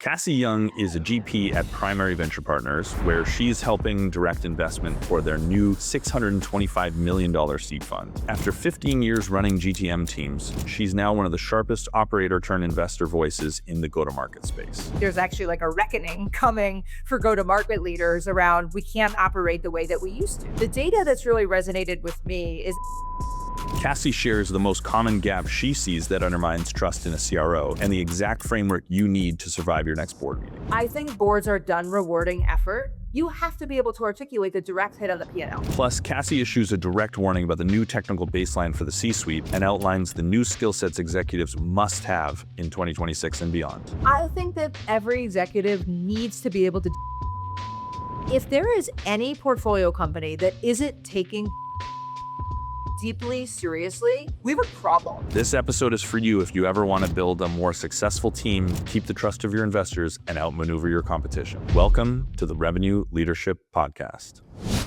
Cassie Young is a GP at Primary Venture Partners, where she's helping direct investment for their new $625 million seed fund. After 15 years running GTM teams, she's now one of the sharpest operator-turned-investor voices in the go-to-market space. There's actually like a reckoning coming for go-to-market leaders around we can't operate the way that we used to. The data that's really resonated with me is Cassie shares the most common gap she sees that undermines trust in a CRO and the exact framework you need to survive your next board meeting. I think boards are done rewarding effort. You have to be able to articulate the direct hit on the P&L. Plus, Cassie issues a direct warning about the new technical baseline for the C-suite and outlines the new skill sets executives must have in 2026 and beyond. I think that every executive needs to be able to. If there is any portfolio company that isn't taking deeply seriously, we have a problem. This episode is for you if you ever want to build a more successful team, keep the trust of your investors, and outmaneuver your competition. Welcome to the Revenue Leadership Podcast.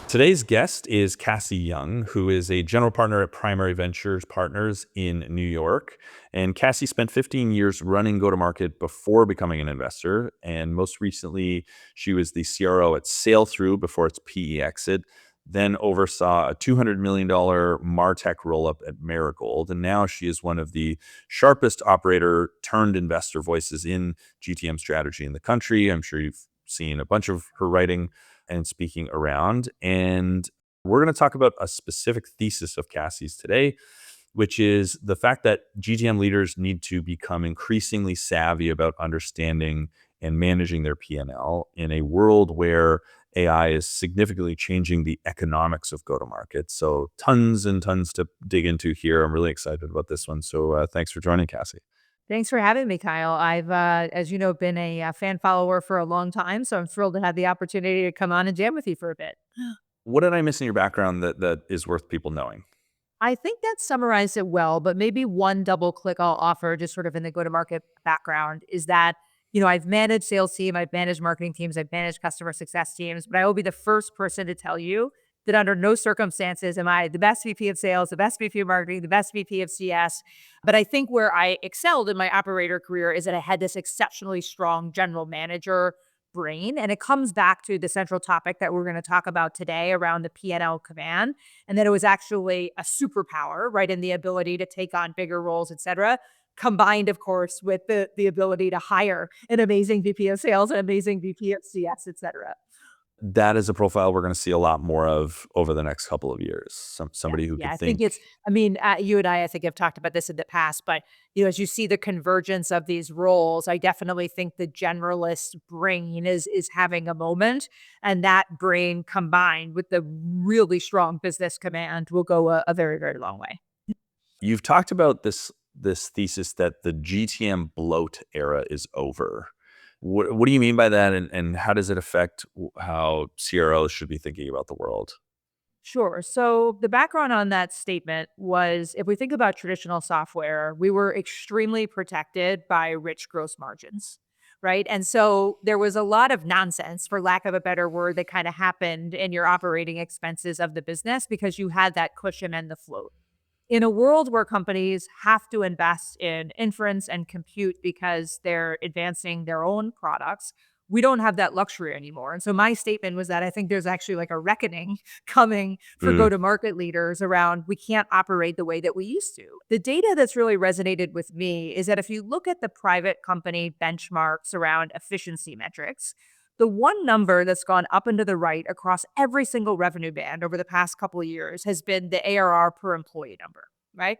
Today's guest is Cassie Young, who is a general partner at Primary Venture Partners in New York. And Cassie spent 15 years running go-to-market before becoming an investor. And most recently, she was the CRO at Sailthrough before its PE exit, then oversaw a $200 million MarTech roll-up at Marigold. And now she is one of the sharpest operator-turned-investor voices in GTM strategy in the country. I'm sure you've seen a bunch of her writing and speaking around. And we're going to talk about a specific thesis of Cassie's today, which is the fact that GTM leaders need to become increasingly savvy about understanding and managing their P&L in a world where AI is significantly changing the economics of go-to-market. So tons and tons to dig into here. I'm really excited about this one. So thanks for joining, Cassie. Thanks for having me, Kyle. I've, as you know, been a fan follower for a long time, so I'm thrilled to have the opportunity to come on and jam with you for a bit. What did I miss in your background that is worth people knowing? I think that summarized it well, but maybe one double click I'll offer just sort of in the go-to-market background is that, I've managed sales team, I've managed marketing teams, I've managed customer success teams, but I will be the first person to tell you that under no circumstances am I the best VP of sales, the best VP of marketing, the best VP of CS. But I think where I excelled in my operator career is that I had this exceptionally strong general manager brain. And it comes back to the central topic that we're going to talk about today around the P&L command, and that it was actually a superpower, right, in the ability to take on bigger roles, et cetera, combined, of course, with the ability to hire an amazing VP of sales, an amazing VP of CS, et cetera. That is a profile we're going to see a lot more of over the next couple of years. Somebody who Yeah, could I think think. you and I think have talked about this in the past, but as you see the convergence of these roles, I definitely think the generalist brain is having a moment, and that brain combined with the really strong business command will go a very, very long way. You've talked about this thesis that the GTM bloat era is over. What do you mean by that, and how does it affect how CROs should be thinking about the world? Sure. So the background on that statement was if we think about traditional software, we were extremely protected by rich gross margins, right? And so there was a lot of nonsense, for lack of a better word, that kind of happened in your operating expenses of the business because you had that cushion and the float. In a world where companies have to invest in inference and compute because they're advancing their own products, we don't have that luxury anymore. And so my statement was that I think there's actually like a reckoning coming for go-to-market leaders around we can't operate the way that we used to. The data that's really resonated with me is that if you look at the private company benchmarks around efficiency metrics, the one number that's gone up and to the right across every single revenue band over the past couple of years has been the ARR per employee number, right?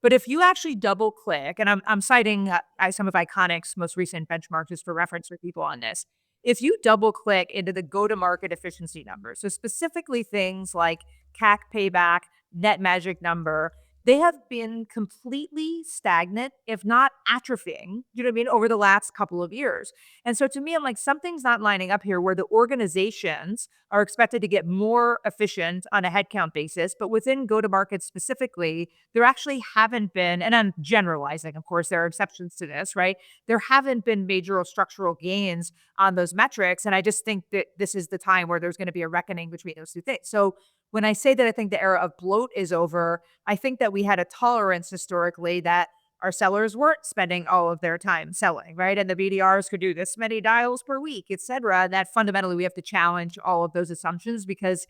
But if you actually double click, and I'm citing some of Iconic's most recent benchmarks just for reference for people on this. If you double click into the go-to-market efficiency numbers, so specifically things like CAC payback, net magic number, they have been completely stagnant, if not atrophying, over the last couple of years. And so to me, I'm like, something's not lining up here where the organizations are expected to get more efficient on a headcount basis, but within go-to-market specifically, there actually haven't been, and I'm generalizing, of course, there are exceptions to this, right? There haven't been major structural gains on those metrics. And I just think that this is the time where there's going to be a reckoning between those two things. So when I say that I think the era of bloat is over, I think that we had a tolerance historically that Our sellers weren't spending all of their time selling, right? And the BDRs could do this many dials per week, et cetera. And that fundamentally, we have to challenge all of those assumptions because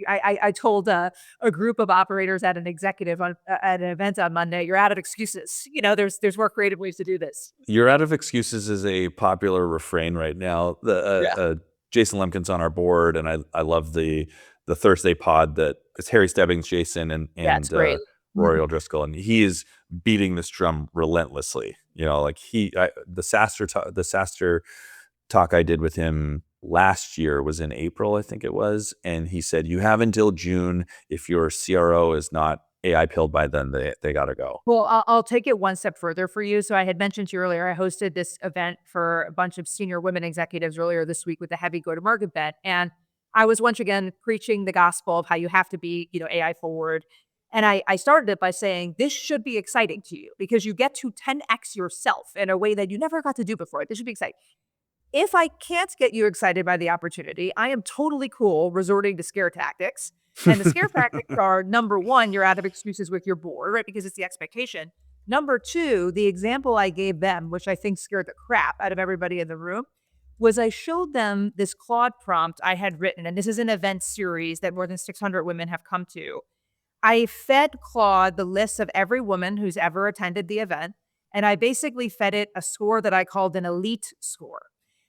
I told a group of operators at an executive at an event on Monday, you're out of excuses. There's more creative ways to do this. You're out of excuses is a popular refrain right now. Yeah. Jason Lemkin's on our board, and I love the Thursday pod that it's Harry Stebbings, Jason, and Yeah, it's great. Rory O'Driscoll, and he is beating this drum relentlessly. Like the SaaStr talk I did with him last year was in April, I think it was, and he said you have until June. If your CRO is not AI pilled by then, they got to go. Well, I'll take it one step further for you. So I had mentioned to you earlier, I hosted this event for a bunch of senior women executives earlier this week with the heavy go-to-market bet. And I was once again preaching the gospel of how you have to be, AI forward. And I started it by saying, this should be exciting to you because you get to 10x yourself in a way that you never got to do before. This should be exciting. If I can't get you excited by the opportunity, I am totally cool resorting to scare tactics. And the scare tactics are, number one, you're out of excuses with your board, right? Because it's the expectation. Number two, the example I gave them, which I think scared the crap out of everybody in the room, was I showed them this Claude prompt I had written. And this is an event series that more than 600 women have come to. I fed Claude the list of every woman who's ever attended the event. And I basically fed it a score that I called an elite score.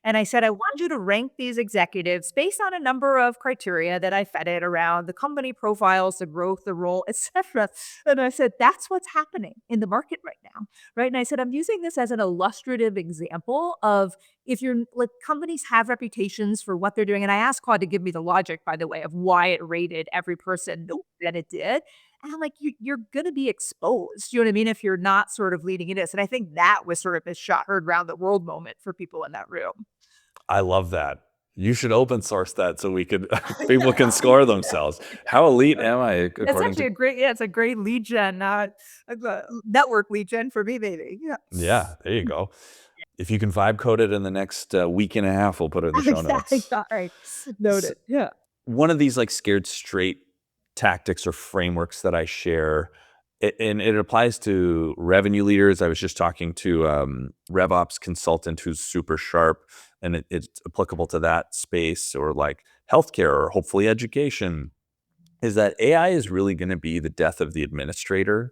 And I said, I want you to rank these executives based on a number of criteria that I fed it around the company profiles, the growth, the role, etc. And I said, that's what's happening in the market right now. Right. And I said, I'm using this as an illustrative example of if you're like companies have reputations for what they're doing. And I asked Claude to give me the logic, by the way, of why it rated every person that it did. And I'm like, you're going to be exposed. You know what I mean? If you're not sort of leading into this. And I think that was sort of a shot heard around the world moment for people in that room. I love that. You should open source that so we could people can score themselves. How elite am I It's according actually to? a great it's a great lead gen, network lead gen for me, maybe. Yeah. Yeah, there you go. If you can vibe code it in the next week and a half, we'll put it in the show Exactly. notes. All right. Noted. Yeah. One of these like scared straight tactics or frameworks that I share, and it applies to revenue leaders. I was just talking to RevOps consultant who's super sharp, and it's applicable to that space, or like healthcare or hopefully education, is that AI is really going to be the death of the administrator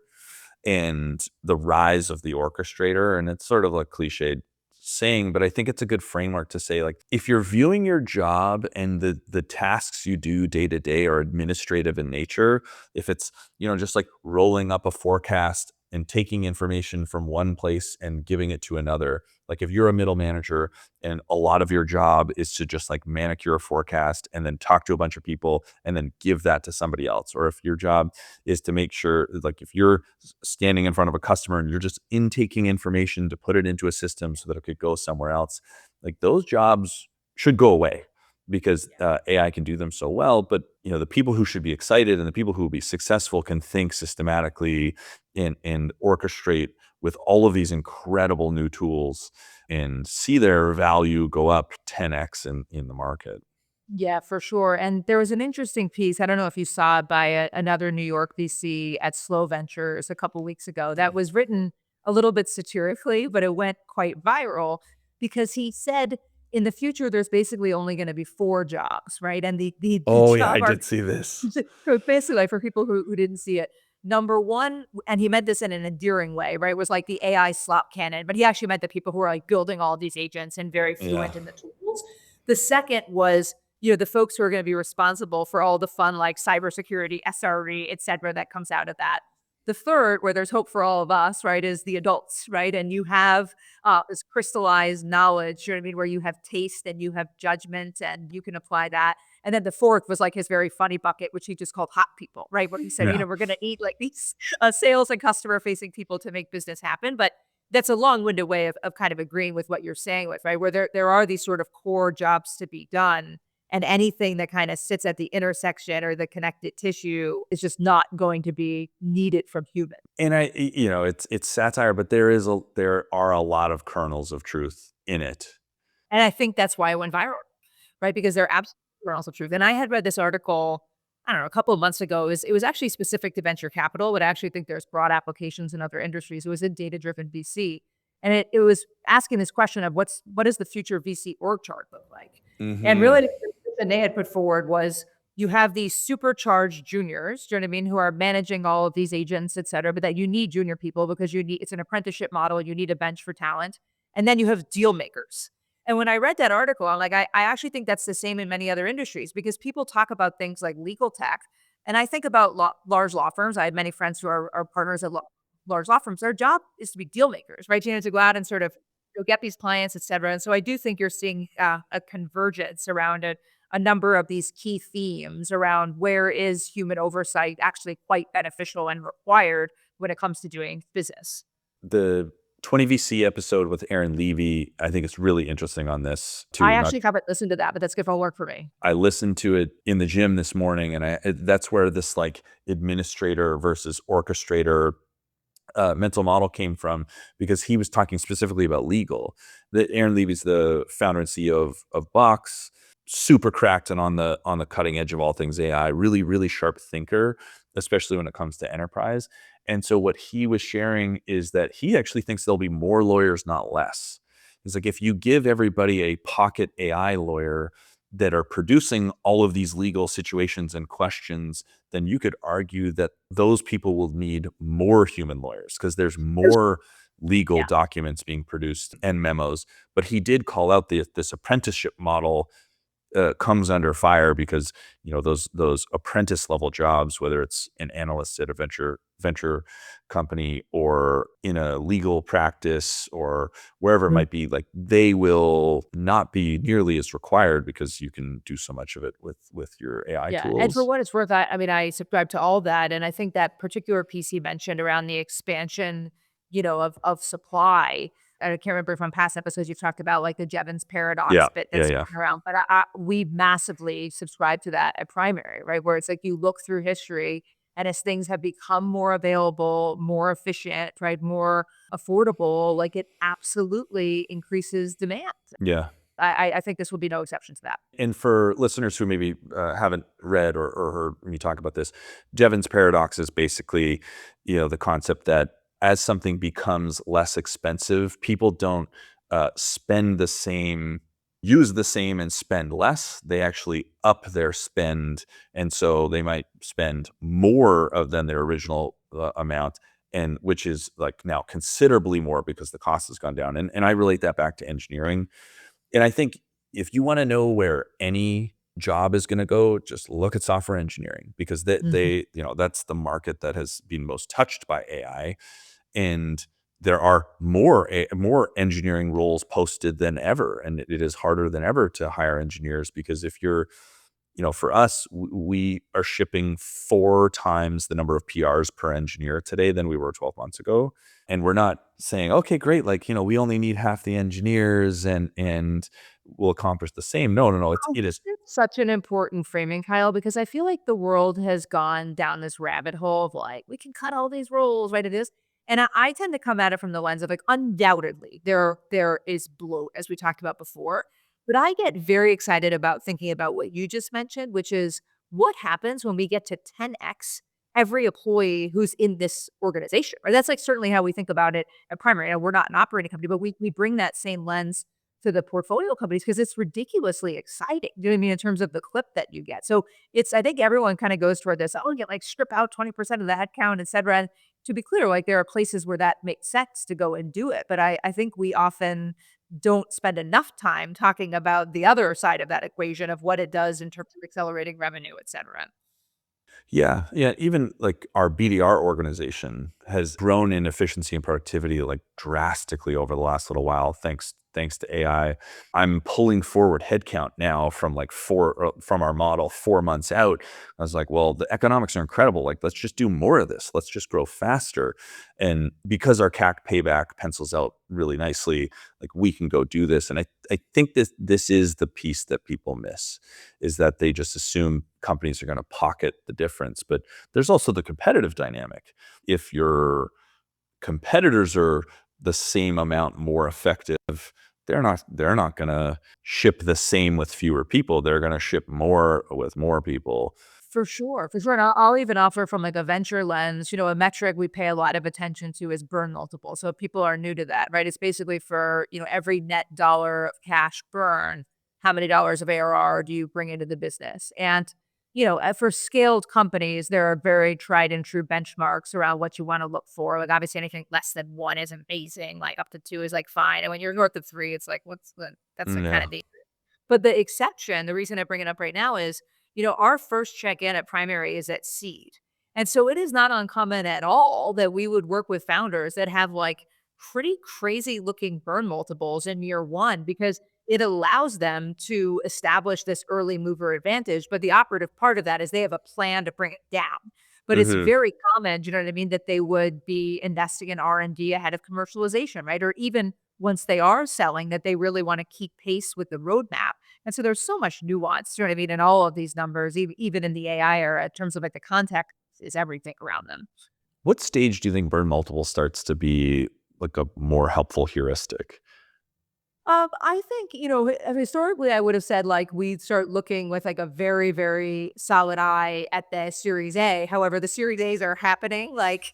and the rise of the orchestrator. And it's sort of a cliched saying, but I think it's a good framework to say, like, if you're viewing your job and the tasks you do day to day are administrative in nature, if it's, just like rolling up a forecast and taking information from one place and giving it to another, like if you're a middle manager and a lot of your job is to just like manicure a forecast and then talk to a bunch of people and then give that to somebody else, or if your job is to make sure, like if you're standing in front of a customer and you're just intaking information to put it into a system so that it could go somewhere else, like those jobs should go away because AI can do them so well. But the people who should be excited and the people who will be successful can think systematically and orchestrate with all of these incredible new tools and see their value go up 10x in the market. Yeah, for sure. And there was an interesting piece. I don't know if you saw it by another New York VC at Slow Ventures a couple weeks ago that was written a little bit satirically, but it went quite viral because he said in the future there's basically only going to be 4 jobs, right? And the Oh yeah, I job did see this. so basically, like, for people who didn't see it, number one, and he meant this in an endearing way, right? It was like the AI slop cannon, but he actually meant the people who are like building all these agents and very Yeah. fluent in the tools. The second was, the folks who are going to be responsible for all the fun, like cybersecurity, SRE, et cetera, that comes out of that. The third, where there's hope for all of us, right, is the adults, right? And you have this crystallized knowledge, you know what I mean, where you have taste and you have judgment and you can apply that. And then the fourth was like his very funny bucket, which he just called hot people, right? Where he said, Yeah. we're going to eat like these sales and customer facing people to make business happen. But that's a long winded way of kind of agreeing with what you're saying with, right? Where there are these sort of core jobs to be done. And anything that kind of sits at the intersection or the connected tissue is just not going to be needed from humans. And it's satire, but there are a lot of kernels of truth in it. And I think that's why it went viral, right? Because they're absolute kernels of truth. And I had read this article I don't know, a couple of months ago. It was actually specific to venture capital, but I actually think there's broad applications in other industries. It was in data-driven VC, and it was asking this question of what does the future VC org chart look like? And Hmm. really, the position they had put forward was you have these supercharged juniors, do you know what I mean, who are managing all of these agents, et cetera, but that you need junior people because it's an apprenticeship model. You need a bench for talent, and then you have deal makers. And when I read that article, I'm like, I actually think that's the same in many other industries because people talk about things like legal tech. And I think about large law firms. I have many friends who are partners at large law firms. Their job is to be deal makers, right? You know, to go out and sort of get these clients, et cetera. And so I do think you're seeing a convergence around a number of these key themes around where is human oversight actually quite beneficial and required when it comes to doing business. The 20 VC episode with Aaron Levy, I think it's really interesting on this I too. Not actually haven't listened to that, but that's good for work for me. I listened to it in the gym this morning, and that's where this like administrator versus orchestrator mental model came from, because he was talking specifically about legal. That Aaron Levy's the founder and CEO of Box, super cracked and on the cutting edge of all things AI, really, really sharp thinker, especially when it comes to enterprise. And so what he was sharing is that he actually thinks there'll be more lawyers, not less. It's like if you give everybody a pocket AI lawyer that are producing all of these legal situations and questions, then you could argue that those people will need more human lawyers because there's more legal Yeah. documents being produced and memos. But he did call out this apprenticeship model comes under fire because those apprentice level jobs, whether it's an analyst at a venture company or in a legal practice or wherever it Mhm. might be, like they will not be nearly as required because you can do so much of it with your AI Yeah, and for tools. what it's worth, I mean, I subscribe to all that, and I think that particular piece he mentioned around the expansion, of supply. I can't remember from past episodes you've talked about like the Jevons Yeah, paradox bit yeah, that's yeah. going around, but we massively subscribe to that at Primary, right? Where it's like you look through history, and as things have become more available, more efficient, right, more affordable, like it absolutely increases demand. Yeah. I think this will be no exception to that. And for listeners who maybe haven't read or heard me talk about this, Jevons paradox is basically, the concept that as something becomes less expensive, people don't spend the same, use the same, and spend less. They actually up their spend, and so they might spend more than their original amount, and which is like now considerably more because the cost has gone down. And I relate that back to engineering, and I think if you want to know where any job is going to go, just look at software engineering, because Mhm. that's the market that has been most touched by AI. And there are more engineering roles posted than ever, and it is harder than ever to hire engineers, because if you're, for us, we are shipping 4 times the number of PRs per engineer today than we were 12 months ago. And we're not saying, okay, great, like, we only need half the engineers and we'll accomplish the same. No, no, no. Oh, It is. that's such an important framing, Kyle, because I feel like the world has gone down this rabbit hole of like, we can cut all these rules, right? It is. And I tend to come at it from the lens of like, undoubtedly, there is bloat, as we talked about before. But I get very excited about thinking about what you just mentioned, which is what happens when we get to 10x every employee who's in this organization, right? That's like certainly how we think about it at Primary. And we're not an operating company, but we bring that same lens to the portfolio companies because it's ridiculously exciting. Do you know what I mean? In terms of the clip that you get. So I think everyone kind of goes toward this, oh, get like strip out 20% of the headcount, et cetera. And to be clear, like there are places where that makes sense to go and do it. But I think we often don't spend enough time talking about the other side of that equation of what it does in terms of accelerating revenue, et cetera. Yeah, yeah. Even like our BDR organization has grown in efficiency and productivity like drastically over the last little while, thanks to AI. I'm pulling forward headcount now from like from our model 4 months out. I was like, well, the economics are incredible. Like, let's just do more of this. Let's just grow faster. And because our CAC payback pencils out really nicely, like we can go do this. And I think this is the piece that people miss, is that they just assume companies are going to pocket the difference. But there's also the competitive dynamic. If your competitors are the same amount more effective, they're not going to ship the same with fewer people. They're going to ship more with more people. For sure, for sure. And I'll even offer from like a venture lens, a metric we pay a lot of attention to is burn multiple. So if people are new to that, right? It's basically for, every net dollar of cash burn, how many dollars of ARR do you bring into the business? And, for scaled companies, there are very tried and true benchmarks around what you want to look for. Like obviously anything less than 1 is amazing. Like up to 2 is like fine. And when you're north of 3, it's like, that's like kind Yeah. of but the exception, the reason I bring it up right now is, our first check-in at primary is at seed. And so it is not uncommon at all that we would work with founders that have like pretty crazy looking burn multiples in year 1 because it allows them to establish this early mover advantage. But the operative part of that is they have a plan to bring it down. But it's Hmm. very common, you know what I mean, that they would be investing in R&D ahead of commercialization, right? Or even once they are selling, that they really want to keep pace with the roadmap. And so there's so much nuance, you know what I mean, in all of these numbers, even in the AI era, in terms of like the context is everything around them. What stage do you think burn multiple starts to be like a more helpful heuristic? I think, historically, I would have said like we'd start looking with like a very, very solid eye at the Series A. However, the Series A's are happening like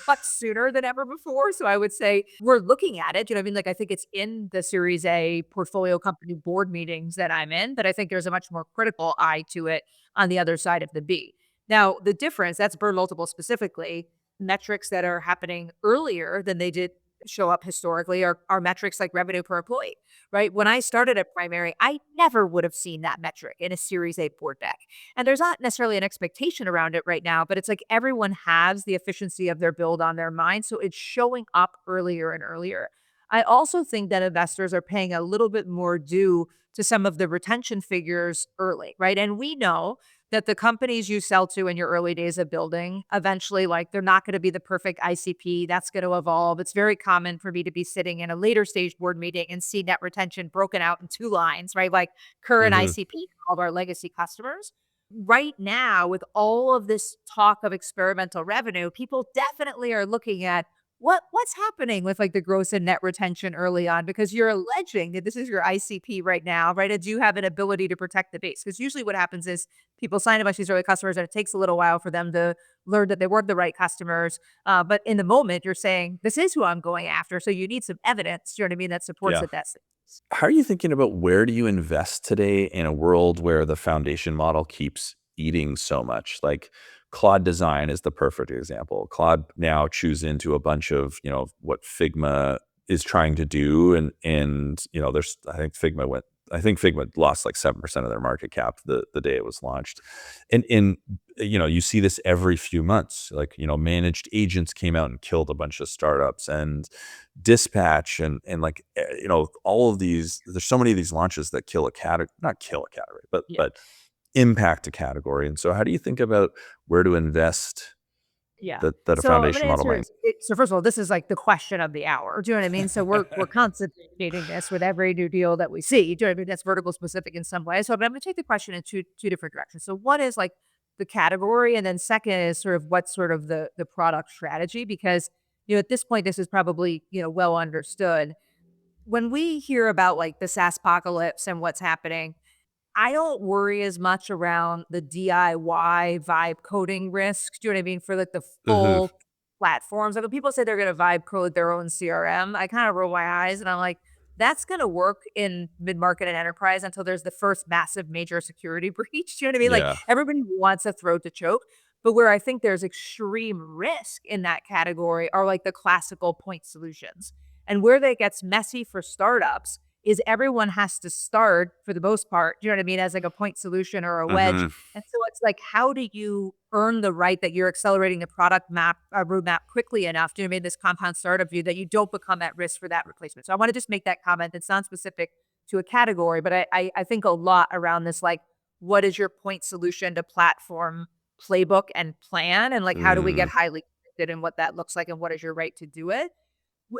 much sooner than ever before. So I would say we're looking at it. You know what I mean? Like I think it's in the Series A portfolio company board meetings that I'm in, but I think there's a much more critical eye to it on the other side of the B. Now, the difference, that's burn multiple specifically, metrics that are happening earlier than they did show up historically are metrics like revenue per employee, right? When I started at primary, I never would have seen that metric in a Series A board deck. And there's not necessarily an expectation around it right now, but it's like everyone has the efficiency of their build on their mind. So it's showing up earlier and earlier. I also think that investors are paying a little bit more due to some of the retention figures early, right? And we know that the companies you sell to in your early days of building, eventually, like they're not going to be the perfect ICP. That's going to evolve. It's very common for me to be sitting in a later stage board meeting and see net retention broken out in 2 lines, right? Like current Hmm. ICP, all of our legacy customers. Right now, with all of this talk of experimental revenue, people definitely are looking at what's happening with like the gross and net retention early on because you're alleging that this is your ICP right now, right? And do you have an ability to protect the base? Because usually what happens is people sign a bunch of these early customers and it takes a little while for them to learn that they weren't the right customers. But in the moment, you're saying, this is who I'm going after. So you need some evidence, you know what I mean, that supports Yeah. that that's How are you thinking about where do you invest today in a world where the foundation model keeps eating so much? Like Claude Design is the perfect example. Claude now chews into a bunch of, what Figma is trying to do. And there's I think Figma lost like 7% of their market cap the day it was launched. And you see this every few months. Like, managed agents came out and killed a bunch of startups and Dispatch and like all of these. There's so many of these launches that kill a category, not kill a category, but yeah. but impact a category. And so, how do you think about where to invest Yeah. that a So I'm foundation gonna model answer might? so first of all, this is like the question of the hour. Do you know what I mean? So we're constantly debating this with every new deal that we see. Do you know what I mean? That's vertical specific in some way. So but I'm gonna take the question in two different directions. So one is like the category, and then second is sort of what's sort of the product strategy, because at this point this is probably, well understood. When we hear about like the SaaS apocalypse and what's happening, I don't worry as much around the DIY vibe coding risk. Do you know what I mean? For like the Hmm. full platforms. Like when people say they're going to vibe code their own CRM, I kind of roll my eyes and I'm like, that's going to work in mid market and enterprise until there's the first massive major security breach. Do you know what I mean? Like Yeah. everybody wants a throat to choke. But where I think there's extreme risk in that category are like the classical point solutions. And where that gets messy for startups is everyone has to start for the most part, you know what I mean, as like a point solution or a wedge. Hmm. And so it's like, how do you earn the right that you're accelerating the product roadmap quickly enough to make this compound startup view that you don't become at risk for that replacement? So I want to just make that comment that's not specific to a category, but I think a lot around this, like, what is your point solution to platform playbook and plan? And like, how do we get Mm. highly connected and what that looks like and what is your right to do it?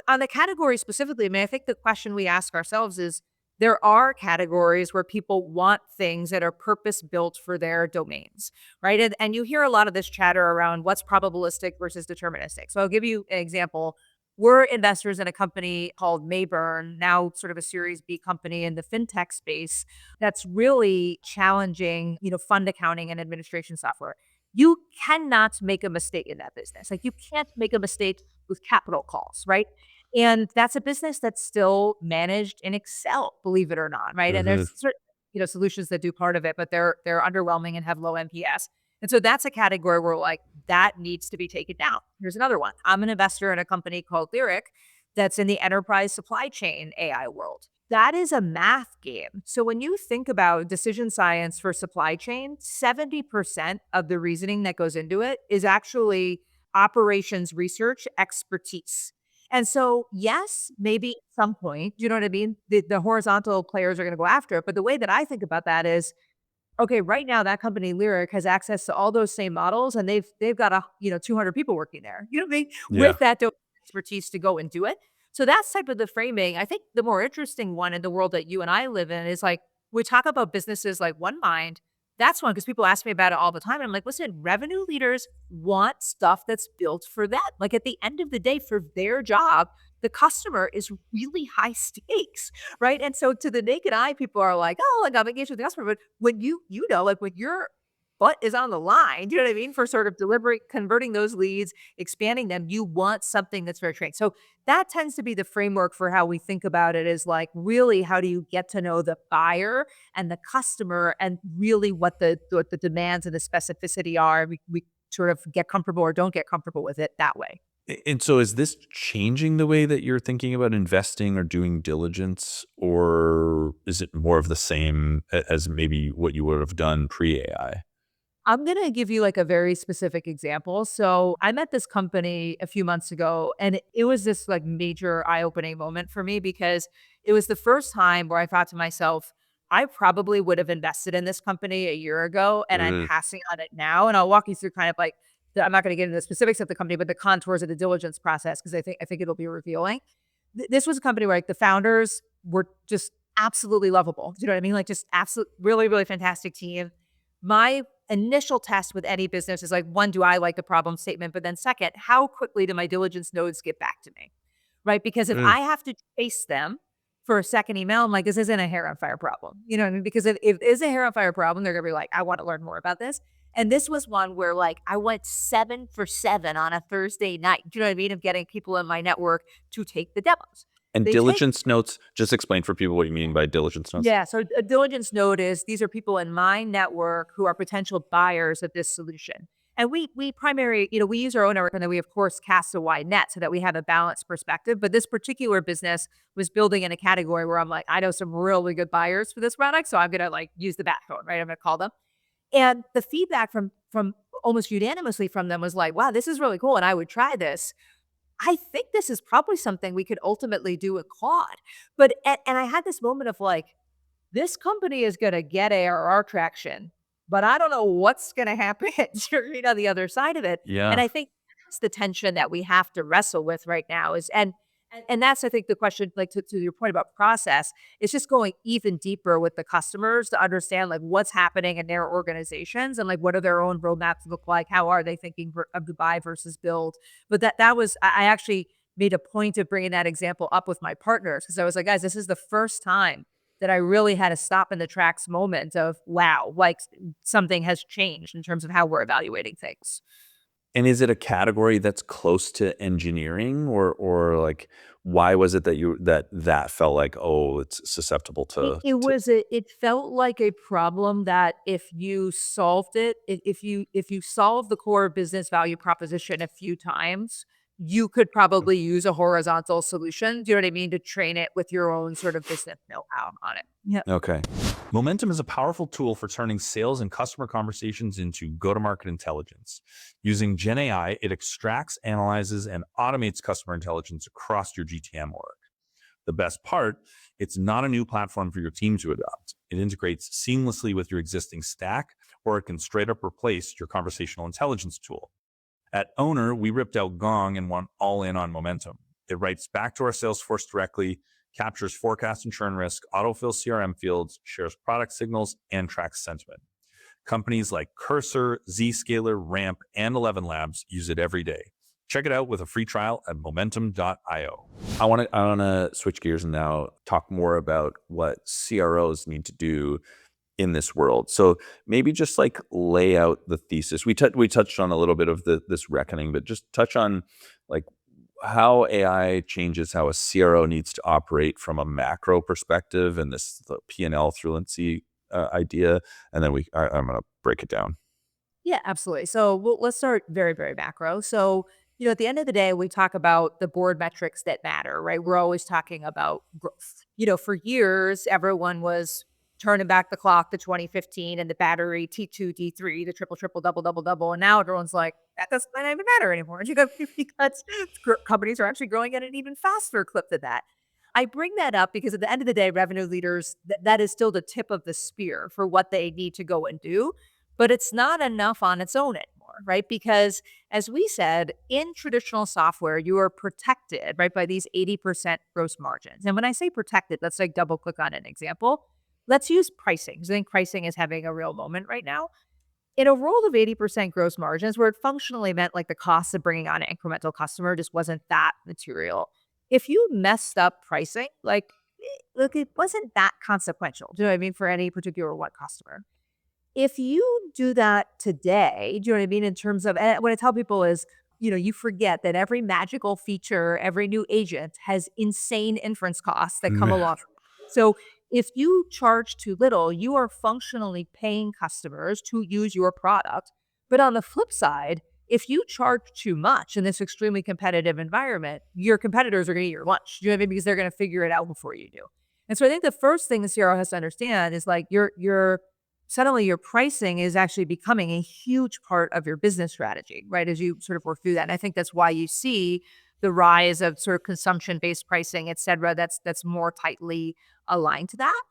On the category specifically, I mean, I think the question we ask ourselves is there are categories where people want things that are purpose built for their domains, right? And you hear a lot of this chatter around what's probabilistic versus deterministic. So I'll give you an example. we're investors in a company called Mayburn, now sort of a Series B company in the fintech space that's really challenging, fund accounting and administration software. You cannot make a mistake in that business. Like you can't make a mistake with capital calls, right? And that's a business that's still managed in Excel, believe it or not, right? And Hmm. there's certain, solutions that do part of it, but they're underwhelming and have low NPS. And so that's a category where like that needs to be taken down. Here's another one. I'm an investor in a company called Lyric that's in the enterprise supply chain AI world. That is a math game. So when you think about decision science for supply chain, 70% of the reasoning that goes into it is actually operations research expertise. And so, yes, maybe at some point, you know what I mean? The horizontal players are going to go after it. But the way that I think about that is, okay, right now that company Lyric has access to all those same models and they've got 200 people working there. You know what I mean? Yeah. With that domain expertise to go and do it. So that's type of the framing. I think the more interesting one in the world that you and I live in is like we talk about businesses like OneMind. That's one because people ask me about it all the time. And I'm like, listen, revenue leaders want stuff that's built for them. Like at the end of the day, for their job, the customer is really high stakes, right? And so to the naked eye, people are like, oh, like I'm engaged with the customer. But when like when your butt is on the line, you know what I mean? For sort of delivery, converting those leads, expanding them, you want something that's very trained. So that tends to be the framework for how we think about it is like really how do you get to know the buyer and the customer and really what the demands and the specificity are. We sort of get comfortable or don't get comfortable with it that way. And so is this changing the way that you're thinking about investing or doing diligence, or is it more of the same as maybe what you would have done pre-AI? I'm gonna give you like a very specific example. So I met this company a few months ago, and it was this like major eye-opening moment for me because it was the first time where I thought to myself, I probably would have invested in this company a year ago, and I'm Mhm. passing on it now. And I'll walk you through kind of like I'm not going to get into the specifics of the company, but the contours of the diligence process because I think it'll be revealing. This was a company where like the founders were just absolutely lovable. Do you know what I mean? Like just absolute, really, really fantastic team. My initial test with any business is like, one, do I like the problem statement? But then second, how quickly do my diligence nodes get back to me? Right? Because if Mm. I have to chase them for a second email, I'm like, this isn't a hair on fire problem. You know what I mean? Because if it is a hair on fire problem, they're gonna be like, I want to learn more about this. And this was one where like I went 7 for 7 on a Thursday night. Do you know what I mean? Of getting people in my network to take the demos. And They take diligence notes, just explain for people what you mean by diligence notes. yeah, so a diligence note is these are people in my network who are potential buyers of this solution. And we primary, we use our own network and then we of course cast a wide net so that we have a balanced perspective. But this particular business was building in a category where I'm like, I know some really good buyers for this product, so I'm gonna like use the backbone, right? I'm gonna call them. And the feedback from almost unanimously from them was like, wow, this is really cool. And I would try this. I think this is probably something we could ultimately do with Claude. But and I had this moment of like, this company is gonna get ARR traction, but I don't know what's gonna happen on the other side of it. And Yeah. I think that's the tension that we have to wrestle with right now is and that's I think the question, like to your point about process, is just going even deeper with the customers to understand like what's happening in their organizations and like what do their own roadmaps look like? How are they thinking of the buy versus build? But that was I actually made a point of bringing that example up with my partners because I was like, guys, this is the first time that I really had a stop in the tracks moment of, wow, like something has changed in terms of how we're evaluating things. And is it a category that's close to engineering, or like why was it that that felt like, oh, it's susceptible It to it was it felt like a problem that if you solved it, if you solve the core business value proposition a few times, you could probably use a horizontal solution, do you know what I mean, to train it with your own sort of business know-how on it. Yeah. Okay. Momentum is a powerful tool for turning sales and customer conversations into go-to-market intelligence. Using Gen AI, it extracts, analyzes, and automates customer intelligence across your GTM org. The best part, it's not a new platform for your team to adopt. It integrates seamlessly with your existing stack, or it can straight up replace your conversational intelligence tool. At Owner, we ripped out Gong and went all in on Momentum. It writes back to our Salesforce directly, captures forecast and churn risk, autofills CRM fields, shares product signals, and tracks sentiment. Companies like Cursor, Zscaler, Ramp, and 11 Labs use it every day. Check it out with a free trial at momentum.io. I want to switch gears and now talk more about what CROs need to do in this world. So maybe just like lay out the thesis. We touched on a little bit of this reckoning, but just touch on like how AI changes how a CRO needs to operate from a macro perspective and the P&L fluency idea, and then I'm going to break it down. Yeah, absolutely. So let's start very, very macro. So, at the end of the day, we talk about the board metrics that matter, right? We're always talking about growth. For years, everyone was turning back the clock to 2015 and the battery T2, D3, the triple, triple, double, double, double. And now everyone's like, that doesn't even matter anymore. Because companies are actually growing at an even faster clip than that. I bring that up because at the end of the day, revenue leaders, that is still the tip of the spear for what they need to go and do. But it's not enough on its own anymore, right? Because as we said, in traditional software, you are protected, right, by these 80% gross margins. And when I say protected, let's like double click on an example. Let's use pricing. 'Cause I think pricing is having a real moment right now. In a world of 80% gross margins, where it functionally meant like the cost of bringing on an incremental customer just wasn't that material. If you messed up pricing, look, it wasn't that consequential. Do you know what I mean? For any particular one customer. If you do that today, do you know what I mean? In terms of, and what I tell people is, you forget that every magical feature, every new agent has insane inference costs that come Yeah. along. So if you charge too little, you are functionally paying customers to use your product. But on the flip side, if you charge too much in this extremely competitive environment, your competitors are going to eat your lunch. Do you know what I mean? Because they're going to figure it out before you do. And so I think the first thing the CRO has to understand is like your suddenly your pricing is actually becoming a huge part of your business strategy, right? As you sort of work through that. And I think that's why you see the rise of sort of consumption-based pricing, et cetera, that's more tightly aligned to that.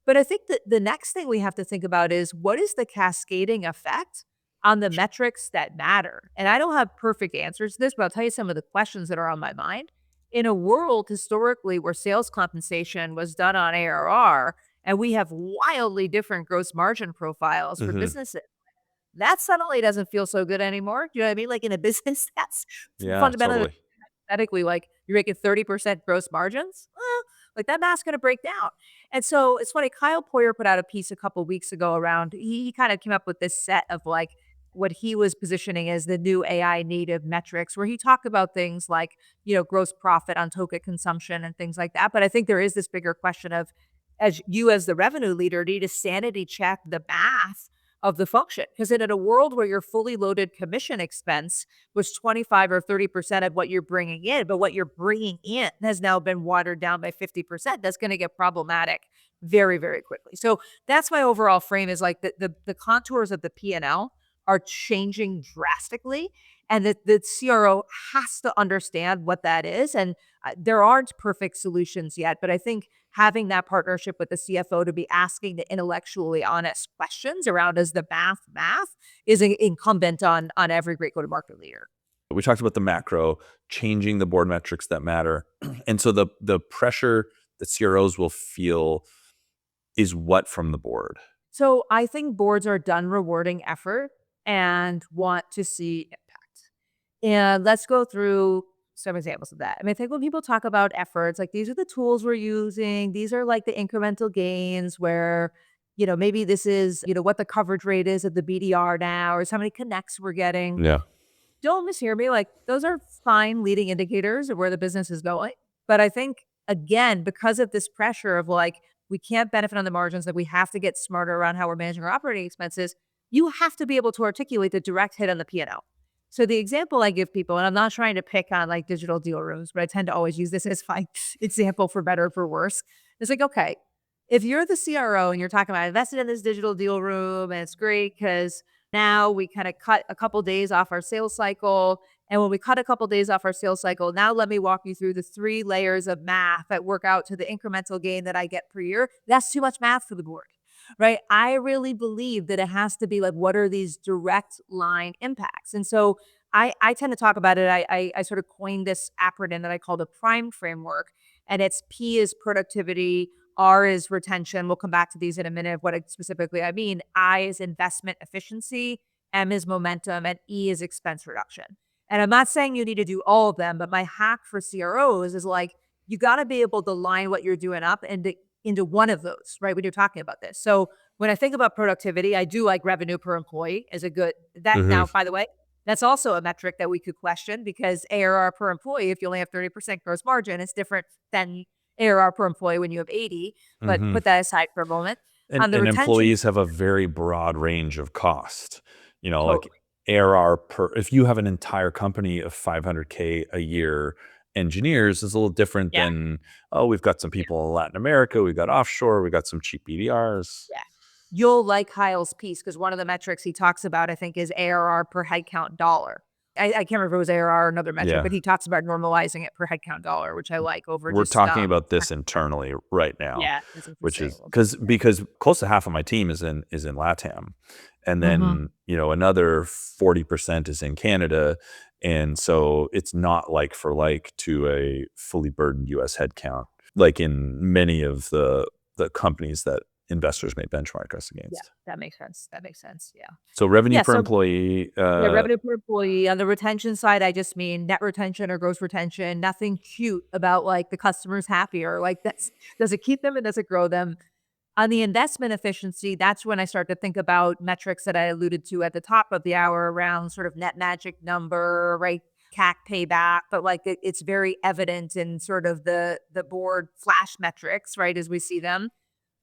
But I think that the next thing we have to think about is what is the cascading effect on the metrics that matter? And I don't have perfect answers to this, but I'll tell you some of the questions that are on my mind. In a world historically where sales compensation was done on ARR, and we have wildly different gross margin profiles for Mhm. businesses, that suddenly doesn't feel so good anymore. Do you know what I mean? Like in a business that's Yeah, fundamentally, totally. hypothetically, like you're making 30% gross margins, like that math's going to break down. And so it's funny, Kyle Poyer put out a piece a couple weeks ago around, he kind of came up with this set of like what he was positioning as the new AI native metrics, where he talked about things like, gross profit on token consumption and things like that. But I think there is this bigger question of, as the revenue leader, need to sanity check the math of the function. Because in a world where your fully loaded commission expense was 25 or 30% of what you're bringing in, but what you're bringing in has now been watered down by 50%, that's going to get problematic very, very quickly. So that's my overall frame is like the contours of the P&L are changing drastically. And the CRO has to understand what that is. And there aren't perfect solutions yet, but I think having that partnership with the CFO to be asking the intellectually honest questions around is the math is incumbent on every great go-to-market leader. We talked about the macro, changing the board metrics that matter. And so the pressure that CROs will feel is what from the board? So I think boards are done rewarding effort and want to see impact. And let's go through some examples of that. I mean, I think when people talk about efforts, like these are the tools we're using, these are like the incremental gains where, maybe this is, what the coverage rate is of the BDR now, or how many connects we're getting. Yeah. Don't mishear me. Like those are fine leading indicators of where the business is going. But I think again, because of this pressure of like, we can't benefit on the margins, that we have to get smarter around how we're managing our operating expenses, you have to be able to articulate the direct hit on the P&L. So the example I give people, and I'm not trying to pick on like digital deal rooms, but I tend to always use this as my example for better or for worse. It's like, okay, if you're the CRO and you're talking about I invested in this digital deal room and it's great because now we kind of cut a couple days off our sales cycle. And when we cut a couple days off our sales cycle, now let me walk you through the 3 layers of math that work out to the incremental gain that I get per year. That's too much math for the board, right? I really believe that it has to be like, what are these direct line impacts? And so I tend to talk about it. I sort of coined this acronym that I call the PRIME framework. And it's P is productivity, R is retention. We'll come back to these in a minute, what specifically I mean. I is investment efficiency, M is momentum, and E is expense reduction. And I'm not saying you need to do all of them, but my hack for CROs is like, you got to be able to line what you're doing up into one of those, right? When you're talking about this. So when I think about productivity, I do like revenue per employee as a good, that Hmm. now, by the way, that's also a metric that we could question because ARR per employee, if you only have 30% gross margin, it's different than ARR per employee when you have 80, but Hmm. put that aside for a moment. And, On the and retention, employees have a very broad range of cost. Like totally. ARR per, if you have an entire company of 500K a year engineers, is a little different Yeah. than, oh, we've got some people in Latin America, we've got offshore, we've got some cheap BDRs. Yeah. You'll like Kyle's piece because one of the metrics he talks about, I think, is ARR per headcount dollar. I can't remember if it was ARR or another metric, Yeah. but he talks about normalizing it per headcount dollar, which I like over We're just talking about this internally right now, yeah, that's which interesting. is because close to half of my team is in LATAM. And Mm-hmm. then, another 40% is in Canada. And so it's not like for like to a fully burdened US headcount, like in many of the companies that investors may benchmark us Yeah, against. that makes sense. That makes sense. Yeah. So revenue Yeah. per So employee, yeah, revenue per employee. On the retention side, I just mean net retention or gross retention. Nothing cute about like the customer's happier. Like does it keep them and does it grow them? On the investment efficiency, that's when I start to think about metrics that I alluded to at the top of the hour around sort of net magic number, right? CAC payback, but like it's very evident in sort of the board flash metrics, right? As we see them.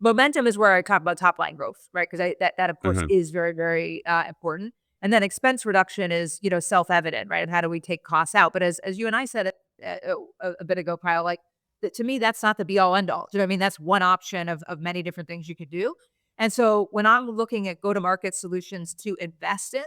Momentum is where I talk about top line growth, right? Because that of course mhm, is very, very important. And then expense reduction is, self-evident, right? And how do we take costs out? But as you and I said it a bit ago, Kyle, like to me, that's not the be all end all. Do you know what I mean? That's one option of many different things you could do. And so when I'm looking at go to market solutions to invest in,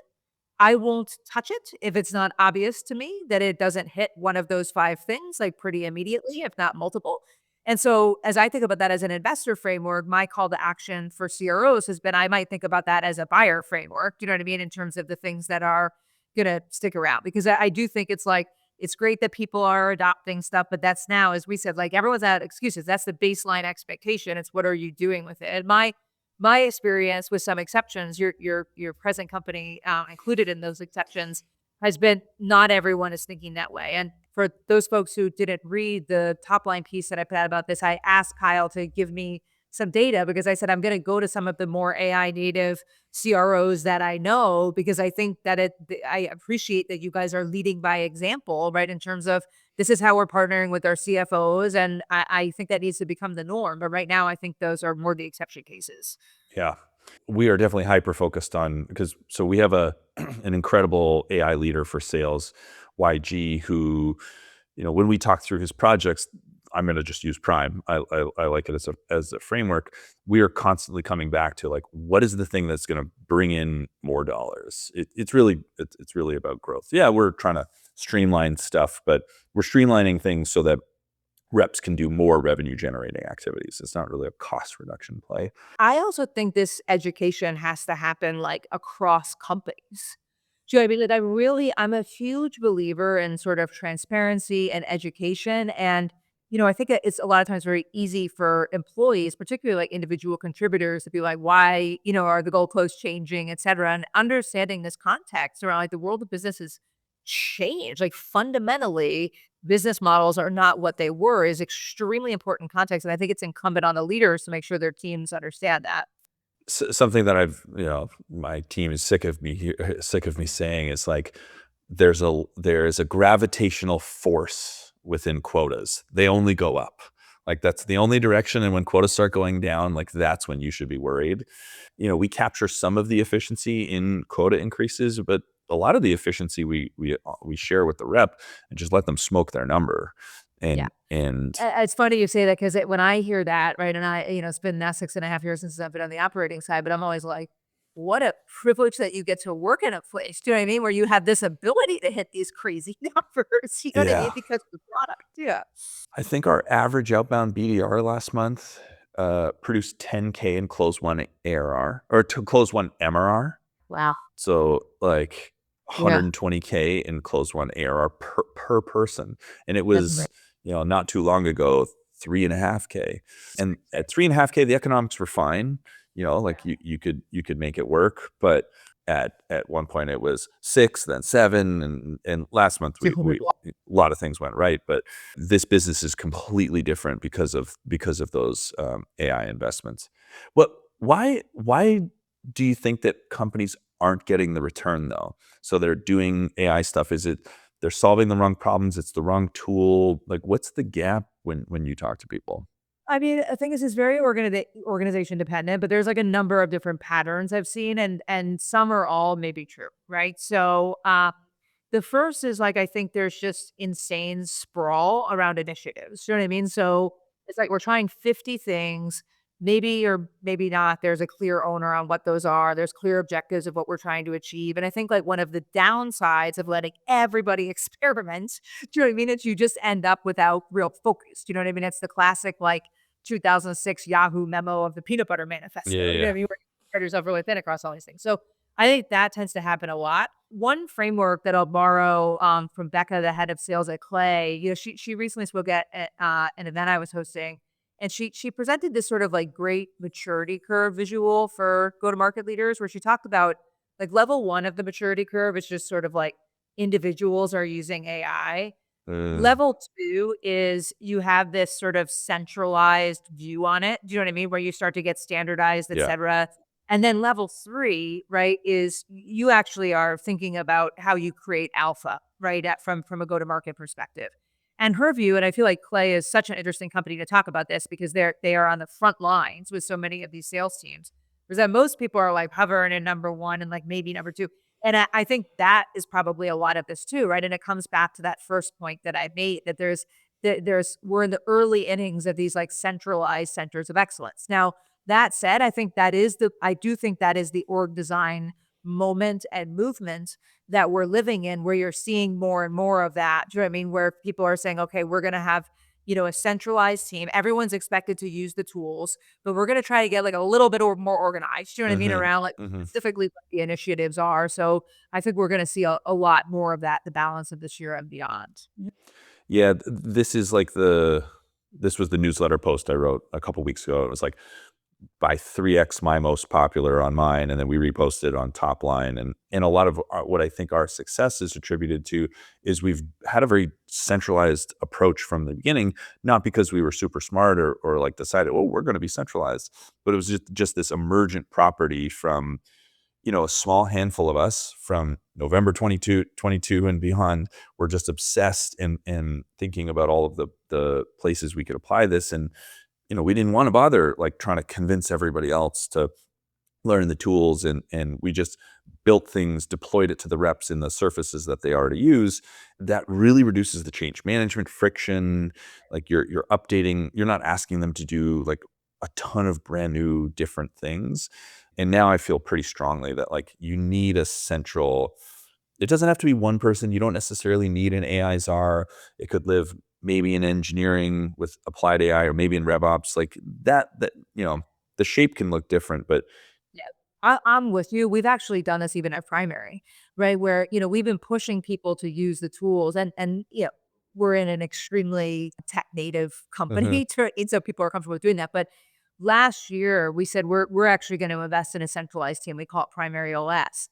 I won't touch it if it's not obvious to me that it doesn't hit one of those 5 things, like, pretty immediately, if not multiple. And so, as I think about that as an investor framework, my call to action for CROs has been I might think about that as a buyer framework, do you know what I mean, in terms of the things that are gonna stick around. Because I do think it's like, it's great that people are adopting stuff, but that's now, as we said, like, everyone's out excuses. That's the baseline expectation. It's what are you doing with it? And my experience, with some exceptions, your present company included in those exceptions, has been not everyone is thinking that way. And for those folks who didn't read the top line piece that I put out about this, I asked Kyle to give me some data because I said I'm going to go to some of the more AI native CROs that I know because I think that I appreciate that you guys are leading by example, right? In terms of this is how we're partnering with our CFOs, and I think that needs to become the norm. But right now, I think those are more the exception cases. yeah. We are definitely hyper focused on, because so we have an incredible AI leader for sales, YG, who, when we talk through his projects, I'm going to just use Prime. I like it as a framework. We are constantly coming back to, like, what is the thing that's going to bring in more dollars? It's really about growth. Yeah, we're trying to streamline stuff, but we're streamlining things so that reps can do more revenue generating activities. It's not really a cost reduction play. I also think this education has to happen like across companies. Do you know what I mean? Like I'm a huge believer in sort of transparency and education. And, I think it's a lot of times very easy for employees, particularly like individual contributors, to be like, why, are the goalposts changing, et cetera. And understanding this context around like the world of business has changed. Like fundamentally, business models are not what they were is extremely important context. And I think it's incumbent on the leaders to make sure their teams understand that. Something that my team is sick of me saying is, like, there is a gravitational force within quotas. They only go up. Like, that's the only direction. And when quotas start going down, like, that's when you should be worried. We capture some of the efficiency in quota increases, but a lot of the efficiency we share with the rep and just let them smoke their number. Yeah. And It's funny you say that because when I hear that, right, and it's been now 6.5 years since I've been on the operating side, but I'm always like, what a privilege that you get to work in a place, do you know what I mean? Where you have this ability to hit these crazy numbers, you know what I mean? yeah, Because of the product. Yeah. I think our average outbound BDR last month produced 10K and close one ARR, or to close one MRR. Wow. So, like, Yeah. 120K and close one ARR per person. And it That's was, great. not too long ago, 3.5K. And at 3.5K, the economics were fine. Like, you could make it work. But At one point it was 6, then 7, and last month we a lot of things went right, but this business is completely different because of those AI investments. What why do you think that companies aren't getting the return though? So they're doing AI stuff. Is it they're solving the wrong problems? It's the wrong tool. Like, what's the gap when you talk to people? I mean, I think this is very organization dependent, but there's like a number of different patterns I've seen, and some are all maybe true, right? So, the first is like I think there's just insane sprawl around initiatives. You know what I mean? So it's like we're trying 50 things, maybe or maybe not. There's a clear owner on what those are. There's clear objectives of what we're trying to achieve, and I think like one of the downsides of letting everybody experiment, do you know what I mean? Is you just end up without real focus. Do you know what I mean? It's the classic like 2006 Yahoo memo of the peanut butter manifesto. Yeah, You know what yeah. I mean? Where you spread yourself really thin across all these things. So I think that tends to happen a lot. One framework that I'll borrow from Becca, the head of sales at Clay, she recently spoke at an event I was hosting, and she presented this sort of like great maturity curve visual for go to market leaders, where she talked about like level one of the maturity curve is just sort of like individuals are using AI. Uh, Level 2 is you have this sort of centralized view on it. Do you know what I mean? Where you start to get standardized, et yeah. cetera. And then level 3, right, is you actually are thinking about how you create alpha, right, from a go-to-market perspective. And her view, and I feel like Clay is such an interesting company to talk about this because they are on the front lines with so many of these sales teams. Because that most people are like hovering in number 1 and like maybe number 2. And I think that is probably a lot of this too, right? And it comes back to that first point that I made that there's we're in the early innings of these like centralized centers of excellence. Now, that said, I do think that is the org design moment and movement that we're living in where you're seeing more and more of that. Do you know what I mean? Where people are saying, okay, we're going to have, a centralized team. Everyone's expected to use the tools, but we're going to try to get like a little bit more organized. Do you know what I mean? Mhm, Around like mhm. specifically what the initiatives are. So I think we're going to see a lot more of that, the balance of this year and beyond. Yeah, this was the newsletter post I wrote a couple weeks ago. It was like, by 3x my most popular on mine, and then we reposted on top line, and a lot of what I think our success is attributed to is we've had a very centralized approach from the beginning, not because we were super smart or like decided, oh, we're going to be centralized, but it was just this emergent property from a small handful of us from November 22 and beyond. We're just obsessed and thinking about all of the places we could apply this, and we didn't want to bother like trying to convince everybody else to learn the tools, and we just built things, deployed it to the reps in the surfaces that they already use. That really reduces the change management friction. Like you're updating, you're not asking them to do like a ton of brand new different things. And now I feel pretty strongly that like you need a central, it doesn't have to be one person. You don't necessarily need an AI czar. It could live maybe in engineering with applied AI, or maybe in RevOps, like that the shape can look different, but Yeah. I'm with you. We've actually done this even at primary, right? Where, we've been pushing people to use the tools and we're in an extremely tech native Mhm. company and so people are comfortable with doing that. But last year we said we're actually going to invest in a centralized team. We call it primary OS.